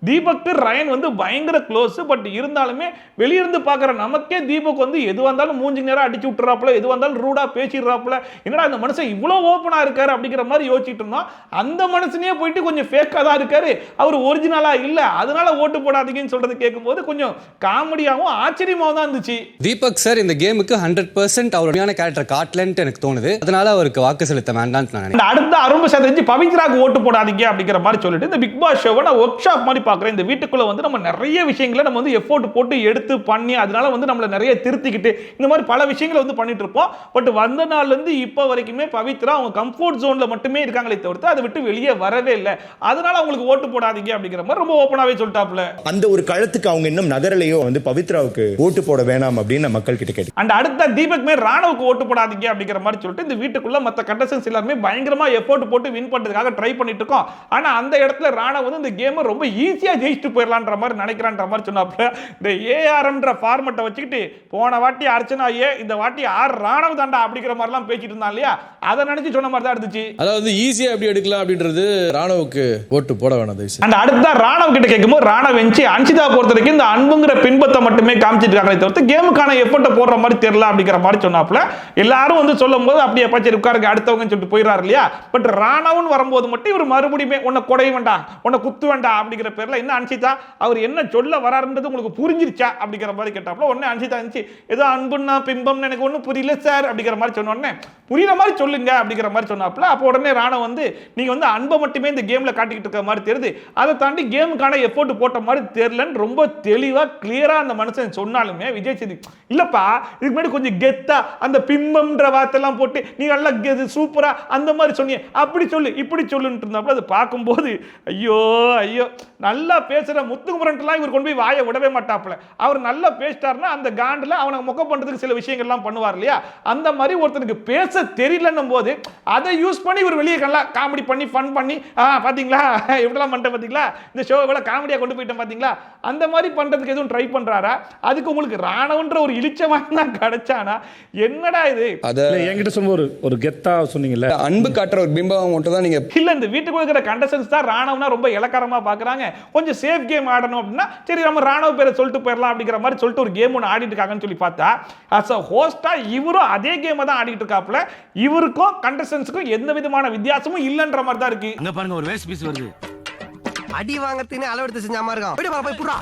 Speaker 7: தீபக் ரயன் வந்து பயங்கர க்ளோஸ், பட் இருந்தாலுமே வெளியிருந்து பார்க்குற நமக்கே தீபக் வந்து எது வந்தாலும் மூஞ்சி நேரம் அடிச்சு விட்டுறாப்புல, எது வந்தாலும் ரூடா பேசிடுறாப்புல, என்னடா இந்த மனுஷன் இவ்வளோ ஓப்பனா இருக்காரு அப்படிங்கிற மாதிரி யோசிச்சுட்டு இருந்தோம். அந்த மனுஷனே போயிட்டு கொஞ்சம் ஃபேக்கா தான் இருக்காரு, அவர் ஒரிஜினலா இல்ல, அதனால ஓட்டு போடாதீங்கன்னு சொல்றது கேட்கும்போது கொஞ்சம் காமெடியாகவும் ஆச்சரியமாகவும் தான் இருந்துச்சு.
Speaker 10: தீபக் சார் இந்த கேமுக்கு 100% அவருடைய கேரக்டர் காட்டலன்ட்டு எனக்கு தோணுது, அதனால அவருக்கு வாக்கு செலுத்த வேண்டாம்னு நான் நினைக்கிறேன்.
Speaker 7: அடுத்த அரும்பு சதவீதம் பவித்ராக்கு ஓட்டு போடாதீங்க அப்படிங்கிற மாதிரி சொல்லிட்டு இந்த பிக் பாஸ் ஷோவை நான் ஒர்க் ஷாப் மாதிரி பார்க்குறேன். இந்த வீட்டுக்குள்ள வந்து நம்ம நிறைய விஷயங்களை நம்ம வந்து எஃபோர்ட் போட்டு எடுத்து பண்ணி அதனால வந்து நம்மள நிறைய திருத்திக்கிட்டு இந்த மாதிரி பல விஷயங்களை வந்து பண்ணிட்டு இருப்போம். பட் வந்த நாள்ல இருந்து இப்போ வரைக்குமே பவித்ரா அவங்க கம்ஃபர்ட் ஜோன்ல மட்டுமே இருக்காங்களே தவிர்த்து அதை விட்டு வெளியே வரவே இல்லை, அதனால அவங்களுக்கு ஓட்டு போடாதீங்க அப்படிங்கிற மாதிரி ரொம்ப ஓப்பனாவே சொல்லிட்டாப்ல.
Speaker 3: அந்த ஒரு களத்துக்கு அவங்க இன்னும் நகரலையோ வந்து பவித்ராவுக்கு ஓட்டு போட வேணாம் அப்படின்னு மக்கள் கிட்ட கேட்டு.
Speaker 7: அண்ட் அடுத்த தீபக் மேல் ராணுவுக்கு ஓட்டு போடாதீங்க அப்படிங்கிற மாதிரி சொல்லிட்டு இந்த வீட்டுக்குள்ள மற்ற கண்டஸ்டன்ஸ் எல்லாருமே பயங்கரமா எஃபோர்ட் போட்டு வின் பண்றதுக்காக ட்ரை பண்ணிட்டு இருக்கோம். ஆனா அந்த இடத்துல ராணவ வந்து இந்த கேம் ரொம்ப ஈஸியா ஜெயிச்சுட்டு போயிடலான்ற மாதிரி நினைக்கிறான்ற மாதிரி சொன்னாப்ல. இந்த ஏஆர்எம்ன்ற ஃபார்மட்டை வச்சுக்கிட்டு போன வாட்டி அர்ச்சனா இந்த வாட்டி ஆர் ராணவ தாண்டா அப்படிங்கிற மாதிரிலாம் பேசிட்டு இருந்தான் இல்லையா, அதை நினைச்சு சொன்ன மாதிரி தான் இருந்துச்சு.
Speaker 6: அதாவது ஈஸியா எப்படி எடுக்கலாம் அப்படின்றது ராணுவுக்கு ஓட்டு போட வேணாம்.
Speaker 7: அண்ட் அடுத்த ராணவ் கிட்ட கேட்கும்போது ராணவ் வெஞ்சி அன்சிதா பொறுத்த வரைக்கும் இந்த அன்புங்கிற பின்பத்தை மட்டுமே காமிச்சிட்டு இருக்காங்களே தவிர்த்து கேமுக்கான எஃபோர்ட்டை போடுற மாதிரி தெரியல அப்படிங்கிற மாதிரி சொன்னாப்ல. எல்லாரும் வந்து சொல்லும் போது அப்படியே பச்சை உட்காருங்க அடுத்தவங்க சொல்லிட்டு போயிடறாரு இல்லையா. பட் ராணவன் வரும்போது மட்டும் இவர் மறுபடியும் உன்னை கொடை வேண்டாம் உன்னை குத்து வேண்டாம் அப்படிங்கிற பேர்ல கேட்டாப்ல, என்ன அன்சிதா அவர் என்ன சொல்ல வராருன்றது உங்களுக்கு புரிஞ்சிருச்சா அப்படிங்கிற மாதிரி கேட்டாப்ல. உடனே அன்சிதா இருந்துச்சு, ஏதோ அன்புன்னா பிம்பம்னு எனக்கு ஒன்றும் புரியல சார் அப்படிங்கிற மாதிரி சொன்ன உடனே புரியுற மாதிரி சொல்லுங்க அப்படிங்கிற மாதிரி சொன்னாப்ல. அப்போ உடனே ராணவ் வந்து நீங்க வந்து அன்பை மட்டுமே இந்த கேம்ல காட்டிக்கிட்டு இருக்க மாதிரி தெரியுது, அதை தாண்டி கேமுக்கான எஃபோர்ட் போட்ட மாதிரி தெரியலன்னு ரொம்ப தெளிவா கிளியரா அந்த மனுஷன் சொன்னாலுமே விஜய் சேதுபதி இல்லப்பா இதுக்கு முன்னாடி கொஞ்சம் கெத்தா அந்த பிம்பம்ன்ற வார்த்தையெல்லாம் போட்டு நீ நல்லா சூப்பரா அந்த மாதிரி சொன்னீங்க, அப்படி சொல்லு இப்படி சொல்லுன்னு இருந்தாப்புல. அதை பார்க்கும்போது ஐயோ ஐயோ, நல்லா பேசுற முத்துக்குமரன்லாம் இவர் கொண்டு போய் வாயை விடவே மாட்டாப்புல. அவர் நல்லா பேசிட்டாருன்னா அந்த காண்டில் அவனை மொக்க பண்றதுக்கு சில விஷயங்கள்லாம் பண்ணுவார் இல்லையா, அந்த மாதிரி ஒருத்தனுக்கு பேச தெரியலன்னும் போது அதை யூஸ் பண்ணி இவர் வெளியே காமெடி பண்ணி ஃபன் பண்ணி பாத்தீங்களா எப்படிலாம் பண்ணிட்டேன் பாத்தீங்களா, இந்த ஷோ எவ்வளவு காமெடியா கொண்டு போயிட்டேன் பாத்தீங்களா, அந்த மாதிரி பண்றதுக்கு எதுவும் ட்ரை பண்றாரா? அதுக்கு உங்களுக்கு ராணவன்ற ஒரு இழிச்சமாக தான் கிடைச்சானா என்னடா இது?
Speaker 1: என்கிட்ட சொல்ல ஒரு கெத்தா சொன்னீங்கல்ல,
Speaker 5: அன்பு காட்டுற ஒரு பிம்பம் மட்டும் தான் நீங்க
Speaker 7: இல்ல இந்த வீட்டுக்குள்ள இருக்கிற கண்டஸ்டன்ஸ் தான் ராணவனா ரொம்ப இலக்காரமா பாக்குறாங்க. கொஞ்சம் சேஃப் கேம் ஆடணும் அப்படின்னா சரி நம்ம ராணவ பேரை சொல்லிட்டு போயிடலாம் அப்படிங்கிற மாதிரி சொல்லிட்டு ஒரு கேம் ஒன்று ஆடிட்டு இருக்காங்கன்னு சொல்லி பார்த்தா அஸ் அ ஹோஸ்டா இவரும் அதே கேமை தான் ஆடிட்டு இருக்காப்புல. இவருக்கும் கண்டஸ்டன்ஸுக்கும் எந்த விதமான வித்தியாசமும் இல்லைன்ற மாதிரி தான் இருக்கு.
Speaker 4: அங்க பாருங்க ஒரு வேஸ்ட் பீஸ் வருது, அடி வாங்கறதுன்னு அளவெடுத்து செஞ்சாம இருக்கான். போய் புறா.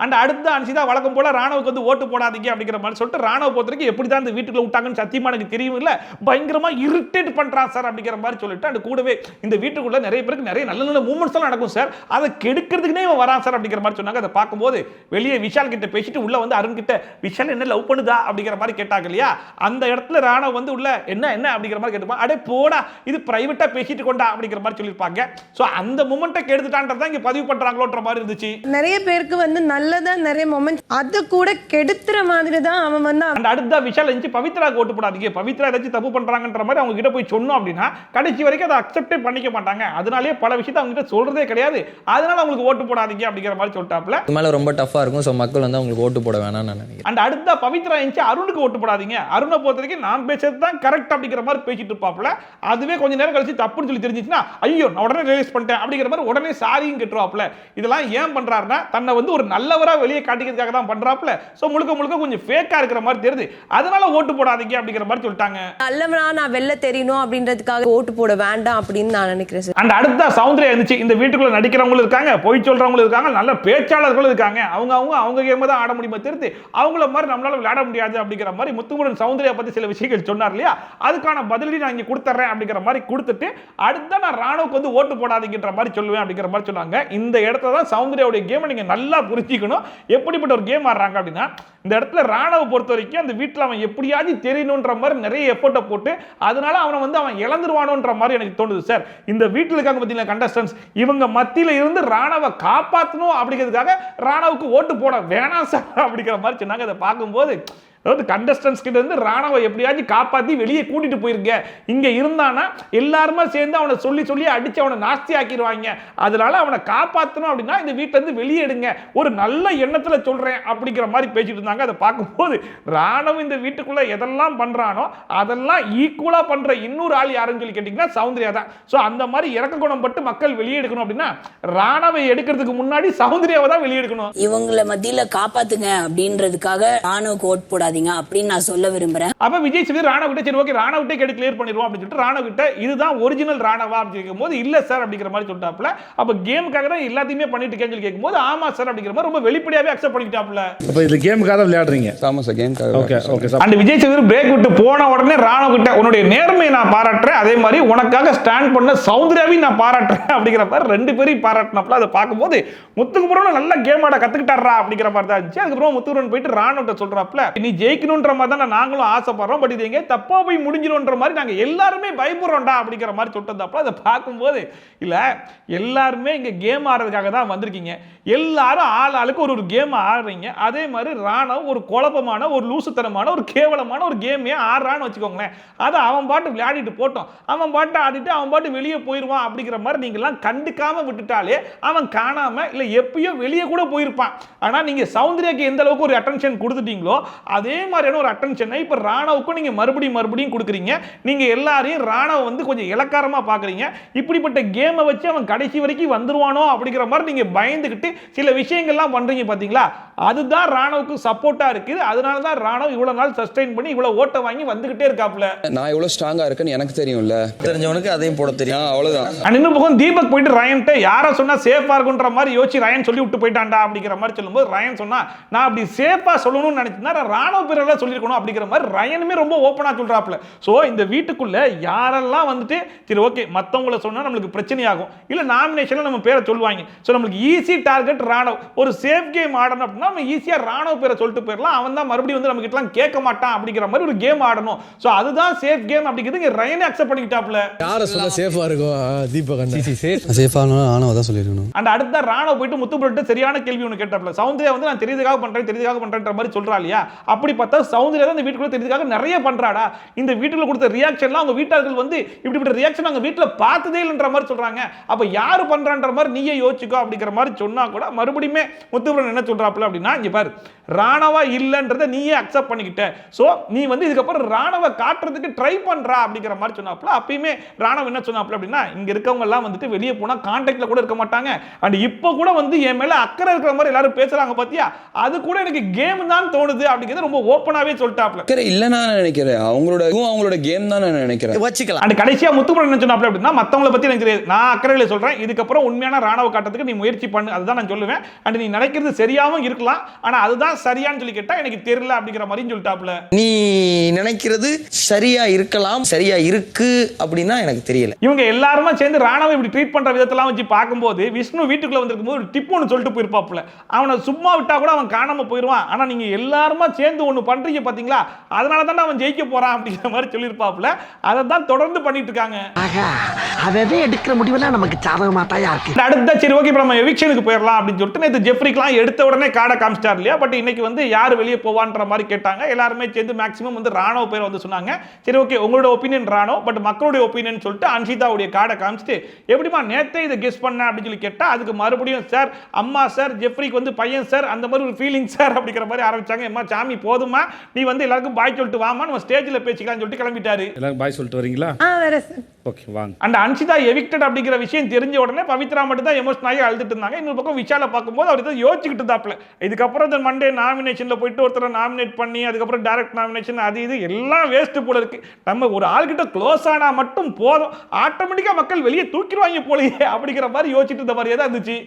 Speaker 7: அண்ட் அடுத்த அன்சிதா வழக்கம் போல ராணுவுக்கு வந்து ஓட்டு போடாதீங்க அப்படிங்கிற மாதிரி சொல்லிட்டு ராணுவ பொறுத்தவரைக்கும் எப்படி தான் இந்த வீட்டுக்குள்ள விட்டாங்கன்னு சத்தியமா எனக்கு தெரியும் இல்ல, பயங்கரமா இரிட்டேட் பண்றான் சார் அப்படிங்கிற மாதிரி சொல்லிட்டு அண்ட் கூடவே இந்த வீட்டுக்குள்ள நிறைய பேருக்கு நிறைய நல்ல நல்ல மூமெண்ட்ஸ் எல்லாம் நடக்கும் சார், அதை கெடுக்கிறதுக்குனே இவன் வரான் சார் அப்படிங்கிற மாதிரி சொன்னாங்க. அதை பார்க்கும்போது வெளியே விஷால் கிட்ட பேசிட்டு உள்ள வந்து அருண் கிட்ட விஷால் என்ன லவ் பண்ணுதா அப்படிங்கிற மாதிரி கேட்டாங்க இல்லையா, அந்த இடத்துல ராணுவ வந்து உள்ள என்ன என்ன அப்படிங்கிற மாதிரி கேட்டுப்பா, அடே போடா இது பிரைவேட்டா பேசிட்டு கொண்டா அப்படிங்கிற மாதிரி சொல்லியிருப்பாங்க. ஸோ அந்த மூமெண்ட்டை கெடுத்துட்டான்றதான் இங்க பதிவு பண்றாங்களோன்ற மாதிரி இருந்துச்சு.
Speaker 2: நிறைய பேருக்கு வந்து நல்லதா நிறைய மொமெண்ட்ஸ் அது கூட கெடுத்துற மாதிரி தான் அவன் வந்து.
Speaker 7: அந்த அடுத்த விஷால் இருந்துச்சு பவித்ராக்கு ஓட்டு போடாதீங்க, பவித்ரா ஏதாச்சும் தப்பு பண்றாங்கன்ற மாதிரி அவங்க கிட்ட போய் சொன்னோம் அப்படின்னா கடைசி வரைக்கும் அதை அக்செப்டே பண்ணிக்க மாட்டாங்க. அதனாலேயே பல விஷயத்தை அவங்க கிட்ட சொல்றதே கிடையாது. அதனால அவங்களுக்கு ஓட்டு போடாதீங்க அப்படிங்கிற மாதிரி சொல்லிட்டாப்ல.
Speaker 11: இது மேல ரொம்ப டஃபா இருக்கும், ஸோ மக்கள் வந்து அவங்களுக்கு ஓட்டு போட வேணாம்னு நான் நினைக்கிறேன்.
Speaker 7: அந்த அடுத்த பவித்ரா இருந்துச்சு அருணுக்கு ஓட்டு போடாதீங்க, அருணை பொறுத்த வரைக்கும் நான் பேசுறது தான் கரெக்ட் அப்படிங்கிற மாதிரி பேசிட்டு இருப்பாப்ல. அதுவே கொஞ்ச நேரம் கழிச்சு தப்புன்னு சொல்லி தெரிஞ்சிச்சுன்னா ஐயோ நான் உடனே ரிலீஸ் பண்ணிட்டேன் அப்படிங்கிற மாதிரி உடனே சாரியும் கேட்டுருவாப்ல. இதெல்லாம் ஏன் பண்றாருன்னா தன்னை வந்து ஒரு நல்லவரா வெளியே காட்டிக்கிறதுக்காக தான் பண்றாப்ல. சோ முழுக்க முழுக்க கொஞ்சம் ஃபேக்கா இருக்கிற மாதிரி தெரியுது, அதனால ஓட்டு போடாதீங்க அப்படிங்கிற மாதிரி சொல்லிட்டாங்க.
Speaker 2: நல்லவனா நான் வெளில தெரியணும் அப்படின்றதுக்காக ஓட்டு போட வேண்டாம் அப்படின்னு நான் நினைக்கிறேன் சார்.
Speaker 7: அண்ட் அடுத்த சௌந்தர்யா இருந்துச்சு, இந்த வீட்டுக்குள்ள நடிக்கிறவங்களும் இருக்காங்க, பொய் சொல்றவங்களும் இருக்காங்க, நல்ல பேச்சாளர்களும் இருக்காங்க, அவங்க கேம் தான் ஆட முடியுமா தெரியுது, அவங்கள மாதிரி நம்மளால விளையாட முடியாது அப்படிங்கிற மாதிரி முத்துக்குமரன் சௌந்தர்யா பத்தி சில விஷயங்கள் சொன்னார் இல்லையா, அதுக்கான பதிலடி நான் இங்க கொடுத்துறேன் அப்படிங்கிற மாதிரி கொடுத்துட்டு அடுத்த நான் ராணுவுக்கு வந்து ஓட்டு போடாதீங்கன்ற மாதிரி சொல்லுவேன் அப்படிங்கிற மாதிரி சொன்னாங்க. இந்த இடத்துல தான் சௌந்தர்யாவுடைய கேமை நீங்க நல்லா புரிஞ்சிக்கணும். எப்படிப்பட்ட ஒரு கேம் ஆடுறாங்க அப்படின்னா இந்த இடத்துல ராணுவ பொறுத்த வரைக்கும் அந்த வீட்டில் அவன் எப்படியாவது தெரியணுன்ற மாதிரி நிறைய எஃபோர்ட்டை போட்டு அதனால அவனை வந்து அவன் இழந்துருவானோன்ற மாதிரி எனக்கு தோணுது சார். இந்த வீட்டில் இருக்காங்க பார்த்தீங்களா கண்டஸ்டன்ஸ், இவங்க மத்தியில் இருந்து ராணுவ காப்பாற்றணும் அப்படிங்கிறதுக்காக ராணுவுக்கு ஓட்டு போட வேணாம் சார் அப்படிங்கிற மாதிரி சொன்னாங்க. அதை பார்க்கும்போது அதாவது கண்டஸ்டன்ஸ் கிட்ட இருந்து ராணுவ எப்படியாச்சும் காப்பாற்றி வெளியே கூட்டிட்டு போயிருங்க, இங்க இருந்தானா எல்லாருமே சேர்ந்து அவனை சொல்லி சொல்லி அடிச்சு அவனை நாஸ்தி ஆக்கிடுவாங்க, அதனால அவனை காப்பாற்றணும் அப்படின்னா இந்த வீட்டில இருந்து வெளியே எடுங்க, ஒரு நல்ல எண்ணத்துல சொல்றேன் அப்படிங்கிற மாதிரி பேசிட்டு இருந்தாங்க. அதை பார்க்கும்போது ராணுவ இந்த வீட்டுக்குள்ள எதெல்லாம் பண்றானோ அதெல்லாம் ஈக்குவலா பண்ற இன்னொரு ஆள் யாருன்னு சொல்லி கேட்டீங்கன்னா சௌந்தர்யா தான். ஸோ அந்த மாதிரி இறக்க குணம் பட்டு மக்கள் வெளியே எடுக்கணும் அப்படின்னா ராணுவை எடுக்கிறதுக்கு முன்னாடி சௌந்தர்யாவை தான் வெளியே எடுக்கணும்.
Speaker 9: இவங்களை மத்தியில காப்பாத்துங்க அப்படின்றதுக்காக ராணுவுக்கு ஓட் போடாதீங்க அப்படின்னு நான் சொல்ல விரும்புறேன்.
Speaker 7: அப்ப விஜய் சேதுபதி ராணவ கிட்ட சரி ஓகே ராணவ கிட்ட கிளியர் பண்ணிடுவோம் அப்படின்னு சொல்லிட்டு ராணவ கிட்ட இதுதான் ஒரிஜினல் ராணவா அப்படின்னு கேட்கும்போது இல்ல சார் அப்படிங்கிற மாதிரி சொல்லிட்டாப்ல. அப்ப கேமுக்காக தான் எல்லாத்தையுமே பண்ணிட்டு இருக்கேன்னு சொல்லி கேட்கும்போது ஆமா சார் அப்படிங்கிற மாதிரி ரொம்ப வெளிப்படையாவே அக்செப்ட் பண்ணிட்டாப்ல.
Speaker 1: அப்ப இது கேமுக்காக தான் விளையாடுறீங்க?
Speaker 5: ஆமா சார் கேமுக்காக.
Speaker 1: Okay okay sir.
Speaker 7: அந்த விஜய் சேதுபதி பிரேக் விட்டு போன உடனே ராணவ கிட்ட உன்னுடைய நேர்மையை நான் பாராட்டுறேன், அதே மாதிரி உனக்காக ஸ்டாண்ட் பண்ண சௌந்தர்யாவையும் நான் பாராட்டுறேன் அப்படிங்கிற மாதிரி ரெண்டு பேரையும் பாராட்டினாப்ல. அதை பார்க்கும்போது முத்துக்குமரன் நல்ல கேம் ஆட கத்துக்கிட்டாரா அப்படிங்கிற மாதிரி தான் இருந்துச்சு. அதுக்கப்புறம் முத்துக்குமரன் போயிட்டு ராணவ சொல்றாப்ல நீ ஜெயிக்கணும்ன்ற மாதிரி தான் நாங்களும் ஆசைப்படுறோம், பட் இது எங்க தப்பா போய் முடிஞ்சிடும்ன்ற மாதிரி நாங்க எல்லாருமே பயப்படுறோம்டா அப்படிங்கிற மாதிரி சொல்லிட்டதாப்ல. அதை பார்க்கும்போது இல்ல எல்லாருமே இங்க கேம் ஆடுறதுக்காக தான் வந்திருக்கீங்க, எல்லாரும் ஆளுக்கு ஒரு கேம் ஆடுறீங்க, அதே மாதிரி ராணவ் ஒரு குழப்பமான ஒரு லூசுத்தனமான ஒரு கேவலமான ஒரு கேமே ஆடுறான்னு வச்சுக்கோங்களேன், அதை அவன் பாட்டு விளையாடிட்டு போட்டோம், அவன் பாட்டு ஆடிட்டு அவன் பாட்டு வெளியே போயிடுவான் அப்படிங்கிற மாதிரி நீங்கெல்லாம் கண்டுக்காம விட்டுட்டாலே அவன் காணாம இல்ல எப்பயோ வெளியே கூட போயிருப்பான். ஆனா நீங்க சௌந்தர்யாக்கு எந்த அளவுக்கு ஒரு அட்டென்ஷன் கொடுத்துட்டீங்களோ அதே அதே மாதிரியான ஒரு அட்டென்ஷனை இப்ப ராணவுக்கும் நீங்க மறுபடியும் கொடுக்குறீங்க. நீங்க எல்லாரையும் ராணவ வந்து கொஞ்சம் இலக்காரமா பாக்குறீங்க. இப்படிப்பட்ட கேமை வச்சு அவன் கடைசி வரைக்கும் வந்துருவானோ அப்படிங்கிற மாதிரி நீங்க பயந்துகிட்டு சில விஷயங்கள்லாம் பண்றீங்க பாத்தீங்களா? அதுதான் ராணுவுக்கு சப்போர்ட்டா இருக்கு. அதனால தான் ராணுவ இவ்வளவு நாள் சஸ்டெயின் பண்ணி இவ்வளவு ஓட்ட வாங்கி வந்துகிட்டே இருக்காப்ல.
Speaker 5: நான் எவ்வளவு ஸ்ட்ராங்கா இருக்கேன்னு எனக்கு தெரியும்ல,
Speaker 11: தெரிஞ்சவனுக்கு அதையும் போட தெரியும்.
Speaker 5: அவ்வளவுதான்.
Speaker 7: இன்னும் பக்கம் தீபக் போயிட்டு ரயன்ட்ட யார சொன்னா சேஃபா இருக்குன்ற மாதிரி யோசிச்சு ரயன் சொல்லி விட்டு போயிட்டான்டா அப்படிங்கிற மாதிரி சொல்லும்போது ரயன் சொன்னா நான் அப்படி சேஃபா சொல்லணும்னு நினைச்சேன்னா ராணுவ பேரெல்லாம் சொல்லிருக்கணும் அப்படிங்கிற மாதிரி ரயனுமே ரொம்ப ஓப்பனா சொல்றாப்ல. சோ இந்த வீட்டுக்குள்ள யாரெல்லாம் வந்துட்டு சரி ஓகே மத்தவங்கள சொன்னா நம்மளுக்கு பிரச்சனை ஆகும், இல்ல நாமினேஷன்ல நம்ம பேரை சொல்லுவாங்க. சோ நம்மளுக்கு ஈஸி டார்கெட் ராணுவ. ஒரு சேஃப் கேம் ஆடணும் அப்படின்னா நம்ம ஈஸியா ராணுவ பேரை சொல்லிட்டு போயிடலாம். அவன் தான் மறுபடியும் வந்து நம்ம கிட்ட கேட்க மாட்டான் அப்படிங்கிற மாதிரி ஒரு கேம் ஆடணும். சோ அதுதான் சேஃப் கேம் அப்படிங்கிறது ரயனே அக்செப்ட் பண்ணிக்கிட்டாப்ல.
Speaker 6: யார சொன்னா சேஃபா இருக்கும் தீபக் அண்ணா
Speaker 10: சேஃபான ஆனவ தான் சொல்லிருக்கணும்.
Speaker 7: அண்ட் அடுத்த ராணுவ போயிட்டு முத்துப்பட்டு சரியான கேள்வி ஒன்று கேட்டாப்ல. சௌந்தர்யா வந்து நான் தெரியுதுக்காக பண்றேன்ற மாதிரி சொல்றா இல்லையா? அப்படி பார்த்தா சௌந்தர்யா தான் இந்த வீட்டுக்குள்ள தெரியுதுக்காக நிறைய பண்றாடா. இந்த வீட்டுல கொடுத்த ரியாக்ஷன்லாம் அவங்க வீட்டார்கள் வந்து இப்படிப்பட்ட ரியாக்ஷன் அவங்க வீட்டுல பார்த்ததே இல்லைன்ற மாதிரி சொல்றாங்க. அப்ப யாரு பண்றான்ற மாதிரி நீயே யோசிச்சுக்கோ அப்படிங்கிற மாதிரி சொன்னா கூட மறுபடியும் முத்துப்பட்டு என்ன சொல்றாப்ல அப்படின்னா இங்க பாரு ராணவா இல்லன்றதை நீயே அக்செப்ட் பண்ணிக்கிட்ட. சோ நீ வந்து இதுக்கப்புறம் ராணவ காட்டுறதுக்கு ட்ரை பண்றா அப்படிங்கிற மாதிரி சொன்னாப்ல. அப்பயுமே ராணவ என்ன சொன்னாப்ல அப்படின்னா இங்க இருக்கவங்க எல்லாம் வந்துட்டு வெளியே போனா கான்டாக்ட்ல கூட இருக்க மாட்டாங்க. அண்ட் இப்போ கூட வந்து என் மேல அக்கறை இருக்கிற மாதிரி எல்லாரும் பேசுறாங்க பாத்தியா, அது கூட எனக்கு கேம் தான் தோணுது அப்படிங்கிறது ரொம்ப ஓப்பனாவே சொல்லிட்டாப்ல.
Speaker 5: அக்கறை இல்ல நான் நினைக்கிறேன், அவங்களோட கேம் தான் நான் நினைக்கிறேன்.
Speaker 11: வச்சுக்கலாம்.
Speaker 7: அண்ட் கடைசியா முத்துப்பட்டு என்ன சொன்னாப்ல அப்படின்னா மத்தவங்கள பத்தி எனக்கு தெரியாது, நான் அக்கறையில சொல்றேன், இதுக்கப்புறம் உண்மையான ராணவ காட்டுறதுக்கு நீ முயற்சி பண்ணு, அதுதான் நான் சொல்லுவேன். அண்ட் நீ நினைக்கிறது சரியாவும் இருக்கலாம், ஆனா அதுதான் சரியான்னு சொல்லி கேட்டா எனக்கு தெரியல அப்படிங்கிற மாதிரி சொல்லிட்டாப்ல.
Speaker 11: நீ நினைக்கிறது சரியா இருக்கலாம், சரியா இருக்கு அப்படின்னா எனக்கு தெரியல.
Speaker 7: இவங்க எல்லாருமே சேர்ந்து ராணாவை இப்படி ட்ரீட் பண்ற விதத்தெல்லாம் வச்சு பார்க்கும்போது விஷ்ணு வீட்டுக்குள்ள வந்திருக்கும் போது ஒரு டிப் ஒன்று சொல்லிட்டு போயிருப்பாப்ல. அவனை சும்மா விட்டா கூட அவன் காணாம போயிடுவான், ஆனா நீங்க எல்லாருமா சேர்ந்து ஒன்று பண்றீங்க பாத்தீங்களா, அதனால தான் அவன் ஜெயிக்க போறான் அப்படிங்கிற மாதிரி சொல்லியிருப்பாப்ல. அதை தான் தொடர்ந்து பண்ணிட்டு இருக்காங்க.
Speaker 4: அதவே எடுக்கிற முடிவெல்லாம் நமக்கு சாதகமா தான் இருக்கு.
Speaker 7: அடுத்த சரி ஓகே நம்ம எவிக்ஷனுக்கு போயிடலாம் அப்படின்னு சொல்லிட்டு நேற்று ஜெஃப்ரிக்கெல்லாம் எடுத்த உடனே கார்டை காமிச்சிட்டார் இல்லையா? பட் இன்னைக்கு வந்து யார் வெளியே போவான்ற மாதிரி கேட்டாங்க. எல்லாருமே சேர்ந்து மேக்ஸிமம் வந்து ராணுவ பேரை வந்து சொன்னாங்க. சரி ஓகே உங்களோட ஒப்பீனியன் ராணுவ, பட் மக்களுடைய ஒப்பீனியன் சொல்லிட்டு அன்ஷிதாவுடைய கார்டை காமிச்சிட்டு எப்படிமா நேத்தே இதை கெஸ் பண்ண அப்படின்னு சொல்லி கேட்டா அதுக்கு மறுபடியும் சார் அம்மா சார் ஜெஃப்ரிக்கு வந்து பையன் சார் அந்த மாதிரி ஒரு ஃபீலிங் சார் அப்படிங்கிற மாதிரி ஆரம்பிச்சாங்க. அம்மா சாமி போதுமா, நீ வந்து எல்லாருக்கும் பாய் சொல்லிட்டு வாமா நம்ம ஸ்டேஜ்ல பேசிக்கலாம்னு சொல்லிட்டு கிளம்பிட்டாரு.
Speaker 1: எல்லாரும் பாய் சொல்லிட்டு வரீங்களா?
Speaker 2: வேற சார்.
Speaker 1: ஓகே வாங்க.
Speaker 7: அந்த அன்ஷிதா எவிக்டட் அப்படிங்கிற விஷயம் தெரிஞ்ச உடனே பவித்ரா மட்டும் தான் எமோஷன் ஆகி அழுதுட்டு இருந்தாங்க. இன்னொரு பக்கம் விஷால பார்க்கும்போது அவர் தான் யோசிச்சுக்கிட்டு இருந்தாப்ல. இதுக்கப்புறம் இந்த மண்டே நாமினேஷன்ல போயிட்டு ஒருத்தரை நாமினேட் பண்ணி அதுக்கப்புறம் டைரக்ட் நாமினேஷன் அது இது எல்லாம் வேஸ்ட் போல இருக்கு. நம்ம ஒரு ஆள்கிட்ட க்ளோஸ் ஆனா மட்டும் போதும், ஆட்டோமேட்டிக்கா மக்கள் வெளியே தூக்கிடுவாங்க போலயே அப்படிங்கிற மாதிரி யோசிச்சுட்டு இருந்த மாதிரியே தான் இருந்துச்சு.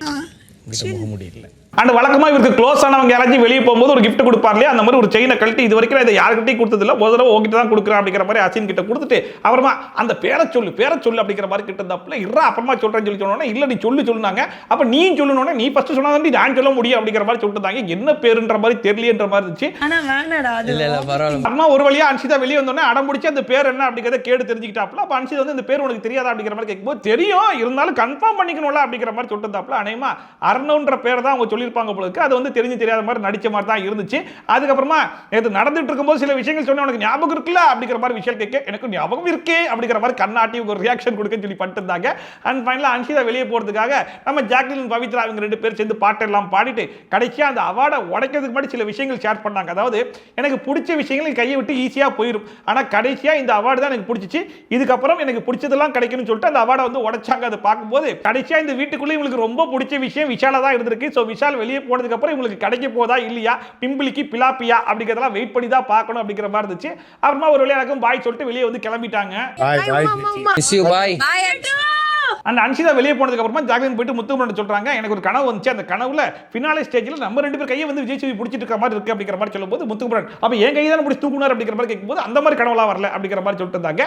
Speaker 3: முடியல.
Speaker 7: அண்ட் வழக்கமா இவருக்கு க்ளோஸ் ஆனவங்க யாராச்சும் வெளியே போகும்போது ஒரு கிஃப்ட் கொடுப்பார் இல்லையா, அந்த மாதிரி ஒரு செயினை கழட்டி இது வரைக்கும் இதை யாருக்கிட்டையும் கொடுத்தது இல்லை, ஒரு தடவை உங்ககிட்ட தான் கொடுக்குறேன் அப்படிங்கிற மாதிரி அசின் கிட்ட கொடுத்துட்டு அப்புறமா அந்த பேரை சொல்லு அப்படிங்கிற மாதிரி கிட்ட இருந்தாப்புல இருறா அப்புறமா சொல்றேன்னு சொல்லி சொன்னோன்னே இல்லை நீ சொல்லுனாங்க. அப்ப நீ சொல்லணும்னா நீ ஃபர்ஸ்ட் சொன்னா நான் சொல்ல முடியும் அப்படிங்கிற மாதிரி சொல்லிட்டாங்க. என்ன பேருன்ற மாதிரி தெரியலன்ற மாதிரி இருந்துச்சு.
Speaker 2: ஆனா வேணாடா அது
Speaker 11: இல்ல பரவாயில்ல.
Speaker 7: அம்மா ஒரு வழியா அன்ஷிதா வெளியே வந்தோடனே அடம் பிடிச்சி அந்த பேர் என்ன அப்படிங்கிறத கேட்டு தெரிஞ்சுக்கிட்டாப்ல. அப்ப அன்ஷிதா வந்து இந்த பேர் உனக்கு தெரியாதா அப்படிங்கிற மாதிரி கேட்கும்போது தெரியும் இருந்தாலும் கன்ஃபார்ம் பண்ணிக்கணும்ல அப்படிங்கிற மாதிரி சொல்லிட்டாப்ல. அநேகமா அர்ணவ்ன்ற பேர் தான் அவங்க சொல்லியிருப்பாங்க போல இருக்கு. அது வந்து தெரிஞ்சு தெரியாத மாதிரி நடிச்ச மாதிரி தான் இருந்துச்சு. அதுக்கப்புறமா இது நடந்துட்டு இருக்கும்போது சில விஷயங்கள் சொன்ன உனக்கு ஞாபகம் இருக்குல்ல அப்படிங்கிற மாதிரி விஷயம் கேட்க எனக்கு ஞாபகம் இருக்கே அப்படிங்கிற மாதிரி கண்ணாட்டி ஒரு ரியாக்ஷன் கொடுக்கன்னு சொல்லி பண்ணிட்டு இருந்தாங்க. அண்ட் ஃபைனலா அன்ஷிதா வெளியே போறதுக்காக நம்ம ஜாக்லின் பவித்ரா அவங்க ரெண்டு பேர் சேர்ந்து பாட்டெல்லாம் பாடிட்டு கடைசியா அந்த அவார்டை உடைக்கிறதுக்கு முன்னாடி சில விஷயங்கள் ஷேர் பண்ணாங்க. அதாவது எனக்கு பிடிச்ச விஷயங்கள் கையை விட்டு ஈஸியா போயிடும், ஆனா கடைசியா இந்த அவார்டு தான் எனக்கு பிடிச்சிச்சு, இதுக்கப்புறம் எனக்கு பிடிச்சதெல்லாம் கிடைக்கும்னு சொல்லிட்டு அந்த அவார்டை வந்து உடைச்சாங்க. அதை பார்க்கும்போது கடைசியா இந்த வீட்டுக்குள்ள இவங்களுக்கு ரொம்ப பிடிச்ச விஷயம் விஷாலா தான் இருந்திருக்கு. சோ விஷால் வெளியே போனதுக்கு அப்புறம் இவங்களுக்கு கிடைக்க போதா இல்லையா, பிம்பிளிக்கு பிலாப்பியா அப்படிங்கறதெல்லாம் வெயிட் பண்ணி தான் பார்க்கணும் அப்படிங்கிற மாதிரி இருந்துச்சு. அப்புறமா ஒரு வழியா எனக்கும் பாய் சொல்லிட்டு வெளியே வந்து கிளம்பிட்டாங்க. அந்த அன்ஷிதா வெளியே போனதுக்கு அப்புறமா ஜாக்லின் போயிட்டு முத்துமரன் சொல்றாங்க எனக்கு ஒரு கனவு வந்துச்சு, அந்த கனவுல ஃபினாலே ஸ்டேஜ்ல நம்ம ரெண்டு பேர் கையை வந்து விஜய் சேதுபதி பிடிச்சிட்டு இருக்க மாதிரி இருக்கு அப்படிங்கிற மாதிரி சொல்லும்போது முத்துமரன் அப்ப என் கையை தான் பிடிச்சி தூக்குனார் அப்படிங்கிற மாதிரி கேட்கும்போது அந்த மாதிரி கனவுலாம் வரல அப்படிங்கிற மாதிரி சொல்லிட்டு இருந்தாங்க.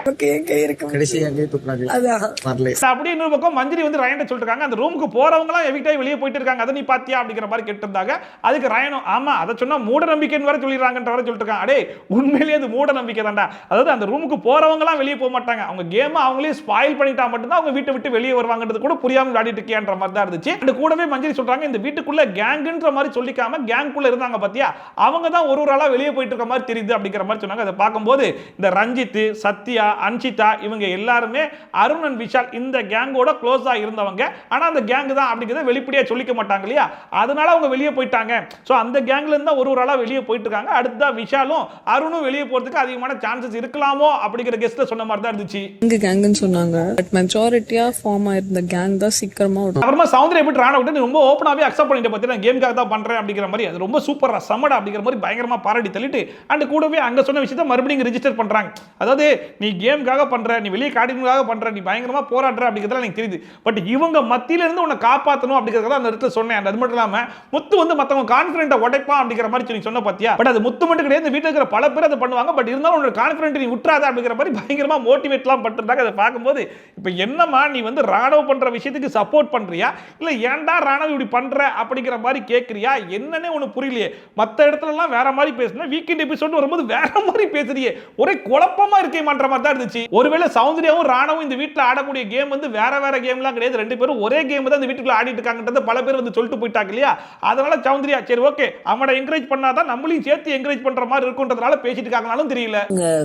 Speaker 7: அப்படியே இன்னொரு பக்கம் மஞ்சரி வந்து ரயன் சொல்லிட்டு இருக்காங்க அந்த ரூமுக்கு போறவங்க எல்லாம் எவிக்டாய் வெளியே போயிட்டு இருக்காங்க, அதை நீ பாத்தியா அப்படிங்கிற மாதிரி கேட்டு இருந்தாங்க. அதுக்கு ரயனும் ஆமா அதை சொன்னா மூட நம்பிக்கைன்னு வர சொல்லிடுறாங்கன்ற வர சொல்லிட்டு இருக்காங்க. அடே உண்மையிலேயே அது மூட நம்பிக்கை தான்டா, அதாவது அந்த ரூமுக்கு போறவங்க எல்லாம் வெளியே போக மாட்டாங்க, அவங்க கேம் அவங்களே ஸ்பாயில் பண்ணிட்டா மட்டும்தான் அவங்க வீட்டை விட்டு விட்டு வெளியே வருவாங்கன்றது கூட புரியாம விளையாடிட்டு இருக்கியான்ற மாதிரி தான் இருந்துச்சு. அண்ட் கூடவே மஞ்சரி சொல்றாங்க இந்த வீட்டுக்குள்ள கேங்குன்ற மாதிரி சொல்லிக்காம கேங்குள்ள இருந்தாங்க பாத்தியா, அவங்க தான் ஒரு ஆளா வெளியே போயிட்டு இருக்க மாதிரி தெரியுது அப்படிங்கிற மாதிரி சொன்னாங்க. அதை பார்க்கும்போது இந்த ரஞ்சித், சத்யா, அன்ஷிதா இவங்க எல்லாருமே அருண் அண்ட் விஷால் இந்த கேங்கோட க்ளோஸா இருந்தவங்க. ஆனா அந்த கேங் தான் அப்படிங்கறத வெளிப்படையா சொல்லிக்க மாட்டாங்க இல்லையா, அதனால அவங்க வெளியே போயிட்டாங்க. சோ அந்த கேங்ல இருந்தா ஒரு ஆளா வெளியே போயிட்டு இருக்காங்க. அடுத்ததா விஷாலும் அருணும் வெளியே போறதுக்கு அதிகமான சான்சஸ் இருக்கலாமோ அப்படிங்கிற கெஸ்ட்ல சொன்ன மாதிரி தான் இருந்துச்சு.
Speaker 8: இங்க கேங்னு சொன்னாங்க, பட் மெஜாரிட்டியா ஃபார்ம் ஆயிருந்த கேங் தான் சீக்கிரமா
Speaker 7: அப்புறமா சௌந்தர்யா எப்படி ராணா விட்டு ரொம்ப ஓப்பனாவே அக்செப்ட் பண்ணிட்டு பத்தி நான் கேமுக்காக தான் பண்றேன் அப்படிங்கிற மாதிரி அது ரொம்ப சூப்பரா சமடா அப்படிங்கிற மாதிரி பயங்கரமா பாராட்டி தள்ளிட்டு அண்ட் கூடவே அங்க சொன்ன விஷயத்தை மறுபடியும் ரெஜிஸ்டர் பண்றாங்க. அதாவது நீ கேமுக்காக பண்ற, நீ வெளியே காட்டினுக்காக பண்ற, நீ பயங்கரமா போராடுற அப்படிங்கிறதுல எனக்கு தெரியுது. பட் இவங்க மத்தியில இருந்து உன்னை காப்பாற்றணும் அப்படிங்கிறத அந்த இடத்துல சொன்னேன். அது மட்டும் இல்லாம முத்து வந்து மத்தவங்க கான்ஃபிடென்ட்டை உடைப்பான் அப்படிங்கிற மாதிரி சொல்லி சொன்ன பாத்தியா, பட் அது முத்து மட்டும் கிடையாது, வீட்டில் இருக்கிற பல பேர் அதை பண்ணுவாங்க. பட் இருந்தாலும் உன்னோட கான்ஃபிடென்ட் நீ விட்டுறாத அப்படிங்கிற மாதிரி பயங்கரமா மோட்டிவேட்லாம் பண்ணிருந்தாங்க. அதை பார்க்கும்போது இப்போ என்னமா நீ வந்து ராணவ் பண்ற விஷயத்துக்கு சப்போர்ட் பண்றியா இல்ல ஏன்டா ராணவ் இப்படி பண்ற அப்படிங்கிற மாதிரி கேட்கறியா என்னன்னே ஒன்று புரியலையே. மற்ற இடத்துல எல்லாம் வேற மாதிரி பேசுனா வீக்கெண்ட் எபிசோட் வரும்போது வேற மாதிரி பேசுறியே, ஒரே குழப்பமா இருக்கே மாற்ற மாதிரி தான் இருந்துச்சு. ஒருவேளை சௌந்தர்யாவும் ராணவும் இந்த வீட்டில் ஆடக்கூடிய கேம் வந்து வேற வேற கேம்லாம் கிடையாது, ரெண்டு பேரும் ஒரே கேம் தான் இந்த வீட்டுக்குள்ள ஆடிட்டு இருக்காங்கன்றத பல பேர் வந்து சொல்லிட்டு போயிட்டாங்க இல்லையா. அதனால சௌந்தர்யா சரி ஓகே அவனை என்கரேஜ் பண்ணாதான் நம்மளையும் சேர்த்து என்கரேஜ் பண்ற மாதிரி இருக்குன்றதுனால பேசிட்டு இருக்காங்கனாலும் தெரியல,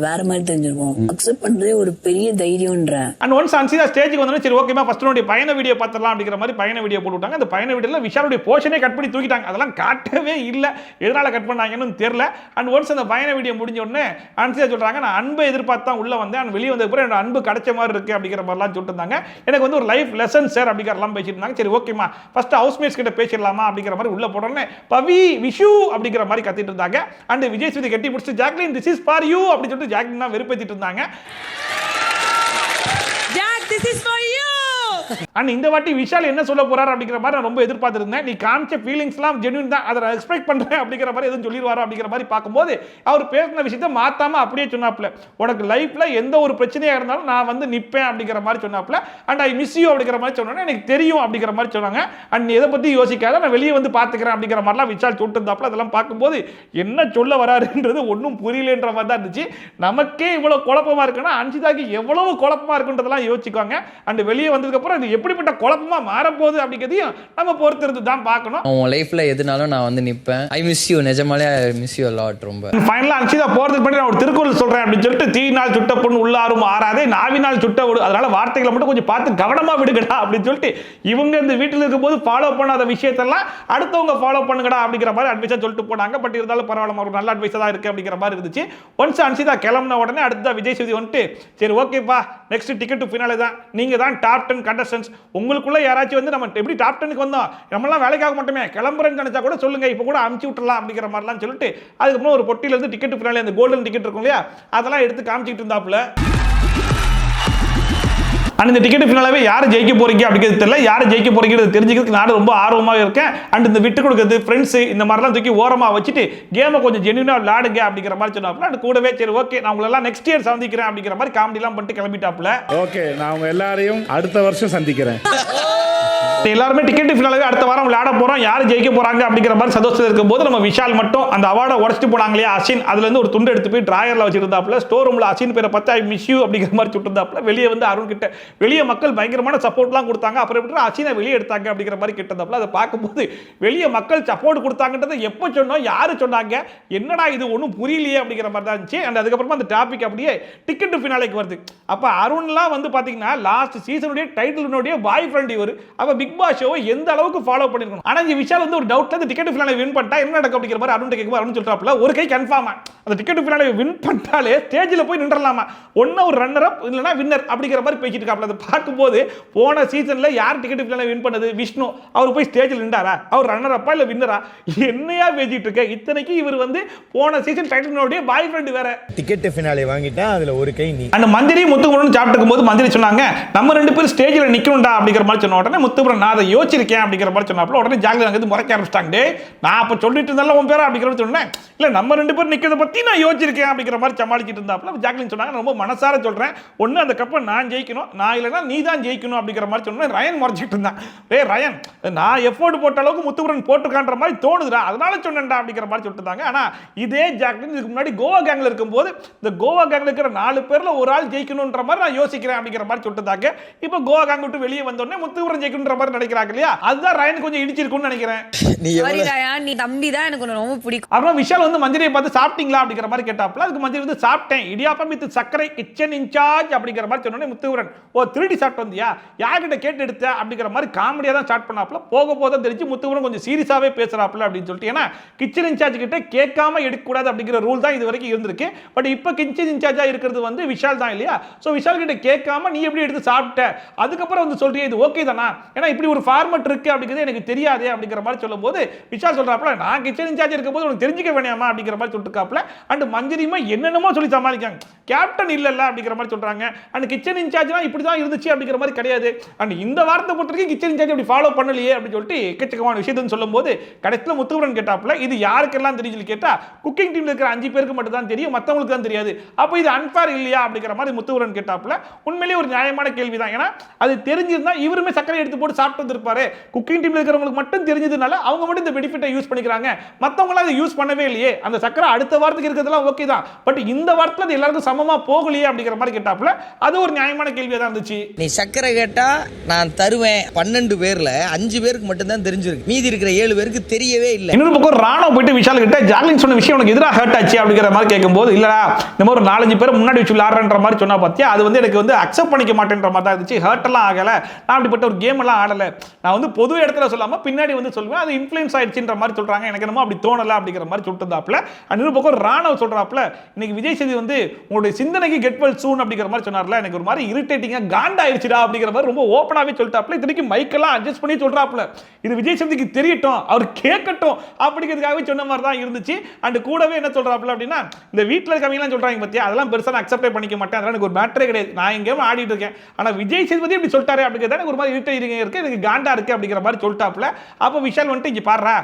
Speaker 12: வேற மாதிரி தெரிஞ்சிருக்கும். அக்செப்ட் பண்றதே ஒரு பெரிய தைரியம்ன்ற.
Speaker 7: அண்ட் ஒன்ஸ் அன்சிதா ஸ்டேஜுக்கு வந்தோம் சரி ஓகேமா ஃபர்ஸ்ட் உடைய பயண வீடியோ பார்த்தலாம் அப்படிங்கிற மாதிரி பயண வீடியோ போட்டு விட்டாங்க. அந்த பயண வீடியோல விஷாலுடைய போர்ஷனே கட் பண்ணி தூக்கிட்டாங்க, அதெல்லாம் காட்டவே இல்லை, எதனால கட் பண்ணாங்கன்னு தெரியல. அண்ட் ஒன்ஸ் அந்த பயண வீடியோ முடிஞ்ச உடனே அன்சிதா சொல்றாங்க நான் அன்பை எதிர்பார்த்து தான் உள்ள வந்தேன், வெளியே வந்த அப்புறம் என்னோட அன்பு கிடைச்ச மாதிரி இருக்கு அப்படிங்கிற மாதிரிலாம் சொல்லிட்டு இருந்தாங்க. எனக்கு வந்து ஒரு லைஃப் லெசன் சார் அப்படிங்கிறலாம் பேசிட்டு இருந்தாங்க. சரி ஓகேமா ஃபர்ஸ்ட் ஹவுஸ்மேட்ஸ் கிட்ட பேசிடலாமா அப்படிங்கிற மாதிரி உள்ள போடனே பவி விஷு அப்படிங்கிற மாதிரி கத்திட்டு இருந்தாங்க. அண்ட் விஜய் ஸ்ருதி கட்டி பிடிச்சி Jacqueline this is for you அப்படி சொல்லிட்டு ஜாக்லின் தான் வெறுப்பேத்திட்டு இருந்தாங்க.
Speaker 8: Jack this is for you.
Speaker 7: And இந்த வாட்டி விஷால் என்ன சொல்ல போறாரு அப்படிங்கிற மாதிரி நான் ரொம்ப எதிர்பார்த்திருந்தேன். நீ காமிச்ச ஃபீலிங்ஸ்லாம் ஜென்யூன் தான், அதை நான் எக்ஸ்பெக்ட் பண்றேன் அப்படிங்கிற மாதிரி எதுவும் சொல்லிடுவாரோ அப்படிங்கிற மாதிரி பார்க்கும்போது அவர் பேசின விஷயத்தை மாத்தாம அப்படியே சொன்னாப்ல, உனக்கு லைஃப்ல எந்த ஒரு பிரச்சனையா இருந்தாலும் நான் வந்து நிப்பேன் அப்படிங்கிற மாதிரி சொன்னாப்ல. அண்ட் ஐ மிஸ் யூ அப்படிங்கிற மாதிரி சொன்னோன்னே எனக்கு தெரியும் அப்படிங்கிற மாதிரி சொன்னாங்க. அண்ட் நீ எதை பத்தி யோசிக்காத நான் வெளியே வந்து பாத்துக்கிறேன் அப்படிங்கிற மாதிரிலாம் விஷால் சொல்லிட்டு இருந்தாப்ல. அதெல்லாம் பார்க்கும்போது என்ன சொல்ல வராருன்றது ஒன்றும் புரியலன்ற மாதிரி தான் இருந்துச்சு. நமக்கே இவ்வளவு குழப்பமா இருக்குன்னா அன்ஷிதாக்கு எவ்வளவு குழப்பமா இருக்குன்றதெல்லாம் யோசிச்சுக்கோங்க. அண்ட் வெளியே வந்ததுக்கு அப்புறம் இது எப்படிப்பட்ட குழப்பமா மாறப்போகுது அப்படிங்கிறதையும் நம்ம பொறுத்திருந்து தான் பார்க்கணும்.
Speaker 5: உன் லைஃப்ல எதுனாலும் நான் வந்து நிப்பேன். ஐ மிஸ் யூ, நிஜமாலே ஐ மிஸ் யூ லாட். ரொம்ப
Speaker 7: ஃபைனலா அன்ஷிதா போறதுக்கு முன்னாடி நான் ஒரு திருக்குறள் சொல்றேன் அப்படின்னு சொல்லிட்டு தீயினால் சுட்ட பொண்ணு உள்ளாரும் ஆறாதே நாவினால் சுட்ட விடு, அதனால வார்த்தைகளை மட்டும் கொஞ்சம் பார்த்து கவனமா விடுங்கடா அப்படின்னு சொல்லிட்டு இவங்க இந்த வீட்டில் இருக்கும்போது ஃபாலோ பண்ணாத விஷயத்தெல்லாம் அடுத்தவங்க ஃபாலோ பண்ணுங்கடா அப்படிங்கிற மாதிரி அட்வைஸா சொல்லிட்டு போனாங்க. பட் இருந்தாலும் பரவாயில்ல ஒரு நல்ல அட்வைஸா தான் இருக்கு அப்படிங்கிற மாதிரி இருந்துச்சு. ஒன்ஸ் அன்ஷிதா கிளம்பின உடனே அடுத்த விஜய் சேதுபதி வந்துட்டு சரி ஓகேப்பா நெக்ஸ்ட் டிக்கெட் டு ஃபினாலே தான், நீங்க தான் டாப் 10 கண்டஸ்டன்ஸ், உங்களுக்குள்ள யாராச்சும் வந்து நம்ம எப்படி டாப் 10க்கு வந்தோம் நம்மளாம் வேலைக்காக மட்டுமே கிளம்புறேன்னு நினைச்சா கூட சொல்லுங்க, இப்போ கூட அமுச்சு விட்டுலாம் அப்படிங்கிற மாதிரிலாம் சொல்லிட்டு அதுக்கப்புறம் ஒரு பொட்டியில இருந்து டிக்கெட் ஃபினாலே அந்த கோல்டன் டிக்கெட் இருக்கும் இல்லையா அதெல்லாம் எடுத்து காமிச்சிட்டு இருந்தாப்புல. அண்ட் இந்த டிக்கெட் ஃபினாலே யார் ஜெயிக்க போறீங்க அப்படிங்கிறது தெரியல, யார் ஜெயிக்க போறீங்கிறது தெரிஞ்சுக்கிறதுக்கு நான் ரொம்ப ஆர்வமாக இருக்கேன். அண்ட் இந்த விட்டு கொடுக்குறது ஃப்ரெண்ட்ஸ் இந்த மாதிரிலாம் தூக்கி ஓரமா வச்சுட்டு கேமை கொஞ்சம் ஜென்யூனா விளையாடுங்க அப்படிங்கிற மாதிரி சொன்னாப்புல. அண்ட் கூடவே சரி ஓகே நான் உங்களெல்லாம் நெக்ஸ்ட் இயர் சந்திக்கிறேன் அப்படிங்கிற மாதிரி காமெடிலாம் பண்ணிட்டு கிளம்பிட்டாப்புல.
Speaker 1: ஓகே நான் உங்க எல்லாரையும் அடுத்த வருஷம் சந்திக்கிறேன்.
Speaker 7: எல்லாருமே டிக்கெட் ஃபினாலே அடுத்த வாரம் விளையாட போறோம், யார் ஜெயிக்க போறாங்க அப்படிங்கிற மாதிரி சந்தோஷத்தில் இருக்கும்போது நம்ம விஷால் மட்டும் அந்த அவார்டை உடச்சிட்டு போனாங்க இல்லையா அசின், அதுல இருந்து ஒரு துண்டு எடுத்து போய் டிராயர்ல வச்சிருந்தாப்புல. ஸ்டோர் ரூம்ல அசின் பேரை பார்த்து ஐ மிஸ் யூ அப்படிங்கிற மாதிரி சுட்டிருந்தாப்புல. வெளியே வந்து அருண் கிட்ட வெளியே மக்கள் பயங்கரமான சப்போர்ட்லாம் கொடுத்தாங்க. அப்புறம் எப்படி அசினை வெளியே எடுத்தாங்க அப்படிங்கிற மாதிரி கிட்டந்தாப்புல. அதை பார்க்கும்போது வெளியே மக்கள் சப்போர்ட் கொடுத்தாங்கன்றதை எப்போ சொன்னோம் யாரு சொன்னாங்க என்னடா இது ஒன்றும் புரியலையே அப்படிங்கிற மாதிரி தான் இருந்துச்சு. அண்ட் அதுக்கப்புறமா அந்த டாபிக் அப்படியே டிக்கெட் ஃபினாலேக்கு வருது. அப்போ அருண்லாம் வந்து பார்த்தீங்கன்னா லாஸ்ட் சீசனுடைய டைட்டிலுடைய பாய் ஃப்ரெண்ட் இவர். அப்போ பிக் பாஸ் ஷோவை எந்த அளவுக்கு ஃபாலோ பண்ணிருக்கணும். ஆனா இந்த விஷால் வந்து ஒரு டவுட்ல அந்த டிக்கெட் ஃபினாலே வின் பண்ணிட்டா என்ன நடக்கும் அப்படிங்கிற மாதிரி அருண் கேட்கும்போது அருண் சொல்றாப்ல ஒரு கை கன்ஃபார்ம் அந்த டிக்கெட் ஃபினாலே வின் பண்ணிட்டாலே ஸ்டேஜில் போய் நின்றலாமா, ஒன்னு ஒரு ரன்னர் அப் இல்லைனா வின்னர் அப்படிங்கிற மாதிரி பேசிட்டு இருக்காப்ல. அதை பார்க்கும்போது போன சீசன்ல யார் டிக்கெட் ஃபினாலே வின் பண்ணது விஷ்ணு, அவர் போய் ஸ்டேஜில் நின்றாரா, அவர் ரன்னர் அப்பா இல்ல வின்னரா, என்னையா பேசிட்டு இருக்க. இத்தனைக்கு இவர் வந்து போன சீசன் டைட்டிலுடைய பாய் ஃப்ரெண்ட் வேற.
Speaker 3: டிக்கெட் ஃபினாலே வாங்கிட்டா அதுல ஒரு கை நீ.
Speaker 7: அந்த மந்திரி முத்துக்குமரன் சாப்பிட்டு போது மந்திரி சொன்னாங்க நம்ம ரெண்டு பேரும் ஸ்டேஜில் நிக்கணும்டா அப்படிங்கிற மாதிரி சொன்ன உடனே முத்துக்குமரன் நான் அதை யோசிச்சிருக்கேன் அப்படிங்கிற மாதிரி சொன்னாப்ல. உடனே ஜாக்லின் அங்கே முறைக்க ஆரம்பிச்சிட்டாங்க, நான் அப்போ சொல்லிட்டு இருந்தாலும் உன் பேரா அப்படிங்கிற சொன்னேன், இல்லை நம்ம ரெண்டு பேரும் நிற்கிறத பற்றி நான் யோசிச்சிருக்கேன் அப்படிங்கிற மாதிரி சமாளிச்சுட்டு இருந்தாப்ல. ஜாக்லின் சொன்னாங்க ரொம்ப மனசார சொல்கிறேன், ஒன்று அந்த கப்பை நான் ஜெயிக்கணும், நான் நான் இல்லைன்னா நீ தான் ஜெயிக்கணும் அப்படிங்கிற மாதிரி சொன்னா ரயன் முறைச்சிட்டு இருந்தான். ரயன் நான் எஃபோர்ட் போட்ட அளவுக்கு முத்துக்குமரன் போட்டுக்கான்ற மாதிரி தோணுதுடா, அதனால சொன்னேன்டா அப்படிங்கிற மாதிரி சொல்லிட்டு இருந்தாங்க. ஆனா இதே ஜாக்லின் இதுக்கு முன்னாடி கோவா கேங்ல இருக்கும்போது இந்த கோவா கேங்ல இருக்கிற 4 பேர்ல ஒரு ஆள் ஜெயிக்கணும்ன்ற மாதிரி நான் யோசிக்கிறேன் அப்படிங்கிற மாதிரி சொல்லிட்டு இருந்தாங்க. இப்போ கோவா கேங் விட்டு வெளியே வந்தோடனே முத்துக்குமரன் ஜெயிக்கணும்ன்ற மாதிரி நினைக்கிறாங்க இல்லையா, அதுதான் ரயன் கொஞ்சம் இடிச்சிருக்கும்னு நினைக்கிறேன்.
Speaker 9: நீ தம்பி தான் எனக்கு ரொம்ப பிடிக்கும்.
Speaker 7: அப்புறம் விஷால் வந்து மஞ்சரியை பார்த்து சாப்பிட்டீங்களா அப்படிங்கிற மாதிரி கேட்டாப்ல, அதுக்கு மஞ்சரி வந்து சாப்பிட்டேன், இடியாப்பம் வித் சர்க்கரை கிச்சன் இன்சார்ஜ் அப்படிங்கிற மாதிரி சொன்னோடனே முத்துக்குமரன் ஓ திருடி சாப்பிட்டு வந்தியா, யார்கிட்ட கேட்டு எடுத்த அப்படிங்கிற மாதிரி காமெடியா தான் ஸ்டார்ட் பண்ணாப்ல. போக போக தெரிஞ்சு முத்துக்குமரன் கொஞ்சம் சீரியஸாவே பேசுறாப்ல அப்படின்னு சொல்லிட்டு, ஏன்னா கிச்சன் இன்சார்ஜ் கிட்ட கேட்காம எடுக்கக்கூடாது அப்படிங்கிற ரூல் தான் இது வரைக்கும் இருந்திருக்கு. பட் இப்போ கிச்சன் இன்சார்ஜா இருக்கிறது வந்து விஷால் தான் இல்லையா, ஸோ விஷால் கிட்ட கேட்காம நீ எப்படி எடுத்து சாப்பிட்ட அதுக்கப்புறம் வந்து சொல்றியா இது ஓகே தானா, ஏன்னா இப்படி ஒரு ஃபார்மட் இருக்கு அப்படிங்கிறது எனக்கு தெரியாது அப்படிங்கிற மாதிரி சொல்லும்போது விஷால் சொல்றாப்ல நான் கிச்சன் இன்சார்ஜ் இருக்கும்போது உனக்கு தெரிஞ்சுக்க வேணாமா அப்படிங்கிற மாதிரி சொல்லிட்டுக்காப்ல. அண்ட் மஞ்சரியுமா என்னென்னமோ சொல்லி சமாளிக்காங்க, கேப்டன் இல்லல்ல அப்படிங்கிற மாதிரி சொல்றாங்க. அண்ட் கிச்சன் இன்சார்ஜ்லாம் இப்படி தான் இருந்துச்சு அப்படிங்கிற மாதிரி கிடையாது. அண்ட் இந்த வார்த்தை பொறுத்த வரைக்கும் கிச்சன் இன்சார்ஜ் அப்படி ஃபாலோ பண்ணலையே அப்படின்னு சொல்லிட்டு எக்கச்சக்கமான விஷயத்தை சொல்லும்போது கடைசியில் முத்துக்குமரன் கேட்டாப்ல இது யாருக்கெல்லாம் தெரியும் கேட்டா குக்கிங் டீம்ல இருக்கிற 5 பேருக்கு மட்டும் தான் தெரியும், மற்றவங்களுக்கு தான் தெரியாது. அப்போ இது அன்ஃபேர் இல்லையா அப்படிங்கிற மாதிரி முத்துக்குமரன் கேட்டாப்ல. உண்மையிலேயே ஒரு நியாயமான கேள்வி தான், ஏன்னா அது தெரிஞ்சிருந்தா இவருமே சக்கரை எடுத்து போட்டு சாப்பிட்டு வந்திருப்பாரு. குக்கிங் டீம்ல இருக்கிறவங்களுக்கு மட்டும் தெரிஞ்சதுனால அவங்க மட்டும் இந்த பெனிஃபிட்டை யூஸ் பண்ணிக்கிறாங்க, மற்றவங்களாம் அதை யூஸ் பண்ணவே இல்லையே. அந்த சக்கரை அடுத்த வாரத்துக்கு இருக்கிறதுலாம் ஓகே தான், பட் இந்த வாரத்தில் அது எல்லாருக்கும் சமமா போகலையே அப்படிங்கிற மாதிரி கேட்டாப்ல. அது ஒரு நியாயமான கேள்வியா தான் இருந்துச்சு.
Speaker 11: நீ சக்கரை கேட்டா நான் தருவேன், 12 பேர்ல 5 பேருக்கு மட்டும் தான் தெரிஞ்சிருக்கு, மீதி இருக்கிற 7 பேருக்கு தெரியவே இல்லை.
Speaker 7: இன்னொரு பக்கம் ராணோ போயிட்டு விஷால் கிட்ட ஜாக்லின் சொன்ன விஷயம் உனக்கு எதிராக ஹர்ட் ஆச்சு அப்படிங்கிற மாதிரி கேட்கும்போது இல்லடா இந்த மாதிரி ஒரு 4-5 பேர் முன்னாடி வச்சு விளையாடுறன்ற மாதிரி சொன்னா பார்த்தியா, அது வந்து எனக்கு வந்து அக்செப்ட் பண்ணிக்க மாட்டேன்ற மாதிரி தான் இருந்துச்சு. ஹர்ட் எல்லாம் ஆகல, நான் அப்படிப்பட்ட ஒரு கேம் எல்லாம் ஆடல, நான் வந்து பொது இடத்துல சொல்லாம பின்னாடி வந்து சொல்லுவேன், அது இன்ஃப்ளூயன்ஸ் ஆயிடுச்சுன்ற மாதிரி சொல்றாங்க, எனக்கு என்னமோ அப்படி தோணல அப்படிங்கிற மாதிரி சொல்லிட்டு இருந்தாப்ல. இன்னொரு பக்கம் ராணோ சொல்றாப்ல இன்னைக்கு விஜய் சேது வந்து உங்களுடைய சிந்தனைக்கு கெட் வெல் சூன் அப்படிங்கிற மாதிரி சொன்னார்ல, எனக்கு ஒரு மாதிரி இரிட்டேட்டிங்கா காண்டாயிருச்சுடா அப்படிங்கிற மாதிரி ரொம்ப ஓப்பனாவே சொல்லிட்டாப்ல. இதுக்கு மைக்கெல்லாம் அட்ஜஸ்ட் பண்ணி சொல்றாப்ல, இது விஜய் சேதுக்கு தெரியட்டும் அவர் கேட்கட்டும் அப்படிங்கிறதுக்காகவே சொன்ன மாதிரி தான் இருந்துச்சு. அண்ட் கூடவே என்ன சொல்றாப்ல அப்படின்னா இந்த வீட்டில் இருக்கவங்கலாம் சொல்றாங்க பத்தியா அதெல்லாம் பெருசாக அக்செப்டே பண்ணிக்க மாட்டேன், அதெல்லாம் எனக்கு ஒரு மேட்டரே கிடையாது, நான் எங்கேயும் ஆடிட்டு இருக்கேன், ஆனால் விஜய் சேதுபதி இப்படி சொல்லிட்டாரு அப்படிங்கிறது எனக்கு ஒரு மாதிரி இரிட்டேட்டிங் இருக்கு, எனக்கு காண்டா இருக்கு அப்படிங்கிற மாதிரி சொல்லிட்டாப்ல. அப்போ விஷால் வந்துட்டு இங்கே பாடுறா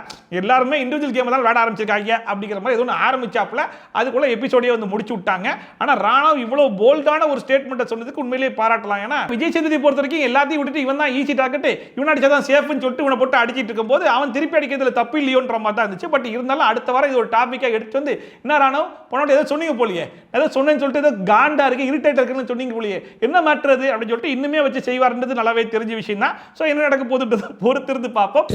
Speaker 7: எல்லாருமே இண்டிவிஜுவல் கேம் தான் விளையாட ஆரம்பிச்சிருக்காங்க அப்படிங்கிற மாதிரி எதுவும் ஆரம்பிச்சாப்ல. அதுக்குள்ள எபிசோடே வந்து முடிச்சு விட்டாங்க. ஆனால் ராணா இவ்வளவு போல்டான ஒரு ஸ்டேட்மெண்ட்டை சொன்னதுக்கு உண்மையிலேயே பாராட்டலாம். ஏன்னா விஜய் சேதுபதி பொறுத்த வரைக்கும் எல்லாத்தையும் விட்டுட்டு இவன் தான் ஈஸி டாக்கெட்டு, இவன் அடிச்சாதான் சேஃப்னு சொல்லிட்டு இவனை போட்டு அடிச்சிட்டு இருக்கும்போது அவன் திருப்பி அடிக்கிறதுல தப்பு இல்லையோன்ற மாதிரி தான் இருந்துச்சு. பட் இருந்தாலும் அடுத்த வாரம் இது ஒரு டாபிக்காக எடுத்து வந்து என்ன ராணோ பொண்ணோட ஏதோ சொன்னீங்க போலியே, ஏதோ சொன்னேன்னு சொல்லிட்டு ஏதோ காண்டா இருக்கு இரிட்டேட் இருக்குன்னு சொன்னீங்க போலியே, என்ன மாற்றுறது அப்படின்னு சொல்லிட்டு இன்னுமே வச்சு செய்வார்ன்றது நல்லாவே தெரிஞ்ச விஷயம் தான். ஸோ என்ன நடக்க போகுது பொறுத்திருந்து பார்ப்போம்.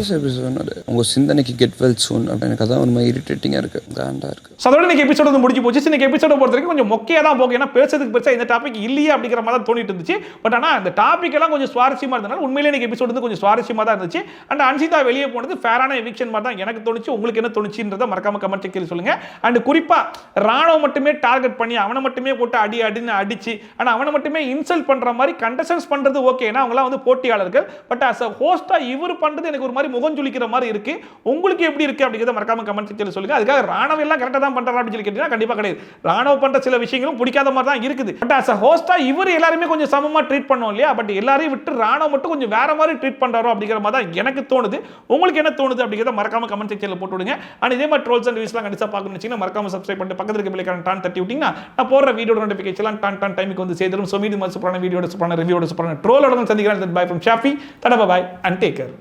Speaker 5: உங்க சிந்தனைக்கு கெட் வெல் சூன் அப்படின்னு எனக்கு அதான் ஒரு மாதிரி இரிட்டேட்டிங்கா இருக்கு, காண்டா இருக்கு.
Speaker 7: ஸோ அதோட இன்னைக்கு எபிசோட் வந்து முடிஞ்சு போச்சு. இன்னைக்கு எபிசோட பொறுத்த வரைக்கும் கொஞ்சம் மொக்கையா தான் போகும், ஏன்னா பேசுறதுக்கு பெருசா இந்த டாபிக் இல்லையே அப்படிங்கிற மாதிரி தான் தோணிட்டு இருந்துச்சு. பட் ஆனால் இந்த டாபிக் எல்லாம் கொஞ்சம் சுவாரஸ்யமா இருந்தனால உண்மையிலே இன்னைக்கு எபிசோட் வந்து கொஞ்சம் சுவாரஸ்யமா தான் இருந்துச்சு. அண்ட் அன்சிதா வெளியே போனது ஃபேரான எவிக்ஷன் மாதிரி தான் எனக்கு தோணுச்சு. உங்களுக்கு என்ன தோணுச்சுன்றதை மறக்காம கமெண்ட் செக்ஷன்ல சொல்லுங்க. அண்ட் குறிப்பா ராணோ மட்டுமே டார்கெட் பண்ணி அவனை மட்டுமே போட்டு அடின்னு அடிச்சு ஆனா அவனை மட்டுமே இன்சல்ட் பண்ற மாதிரி கண்டஸ்டன்ஸ் பண்றது ஓகே, ஏன்னா அவங்களாம் வந்து போட்டியாளர்கள். பட் அஸ் அ ஹோஸ்டா இவர் பண்றது எனக்கு ஒரு மாதிரி முகம் சுளிக்கிற மாதிரி இருக்கு. உங்களுக்கு எப்படி இருக்கு அப்படிங்கிறத மறக்காம கமெண்ட் செக்ஷன்ல சொல்லுங்க. அதுக்காக ராணோ எல்லாம் கரெக்டா தான் பண்றாரு அப்படின்னு சொல்லி கேட்டீங்கன்னா கண்டிப்பா கிடையாது. ராணோ பண்ற சில விஷயங்களும் பிடிக்காத மாதிரி தான் இருக்குது. பட் அஸ் அ ஹோஸ்டா இவர் எல்லாருமே கொஞ்சம் சமமா ட்ரீட் பண்ணோம் இல்லையா, பட் எல்லாரையும் விட்டு ராணோ மட்டும் கொஞ்சம் வேற மாதிரி ட்ரீட் பண்றாரோ அப்படிங்கிற மாதிரி தான் எனக்கு தோணுது. உங்களுக்கு என்ன தோணுது அப்படிங்கிறத மறக்காம கமெண்ட் செக்ஷன்ல போட்டு விடுங்க. அண்ட் இதே மாதிரி ட்ரோல்ஸ் அண்ட் ரிவ்யூஸ்லாம் கண்டிப்பா பார்க்கணும்னு நினைச்சீங்கன்னா மறக்காம சப்ஸ்கிரைப் பண்ணிட்டு பக்கத்துல இருக்க பெல் ஐகானை டான் தட்டி விட்டீங்கன்னா நான் போடுற வீடியோட நோட்டிஃபிகேஷன் டான் டைமுக்கு வந்து சேரும். சோ மீண்டும் சூப்பரான வீடியோட சூப்பரான ரிவ்யூவோட சூப்பரான ட்ரோலோட சந்திக்கிறேன். Bye from Shafi. டாடா பை அண்ட் டேக் கேர்.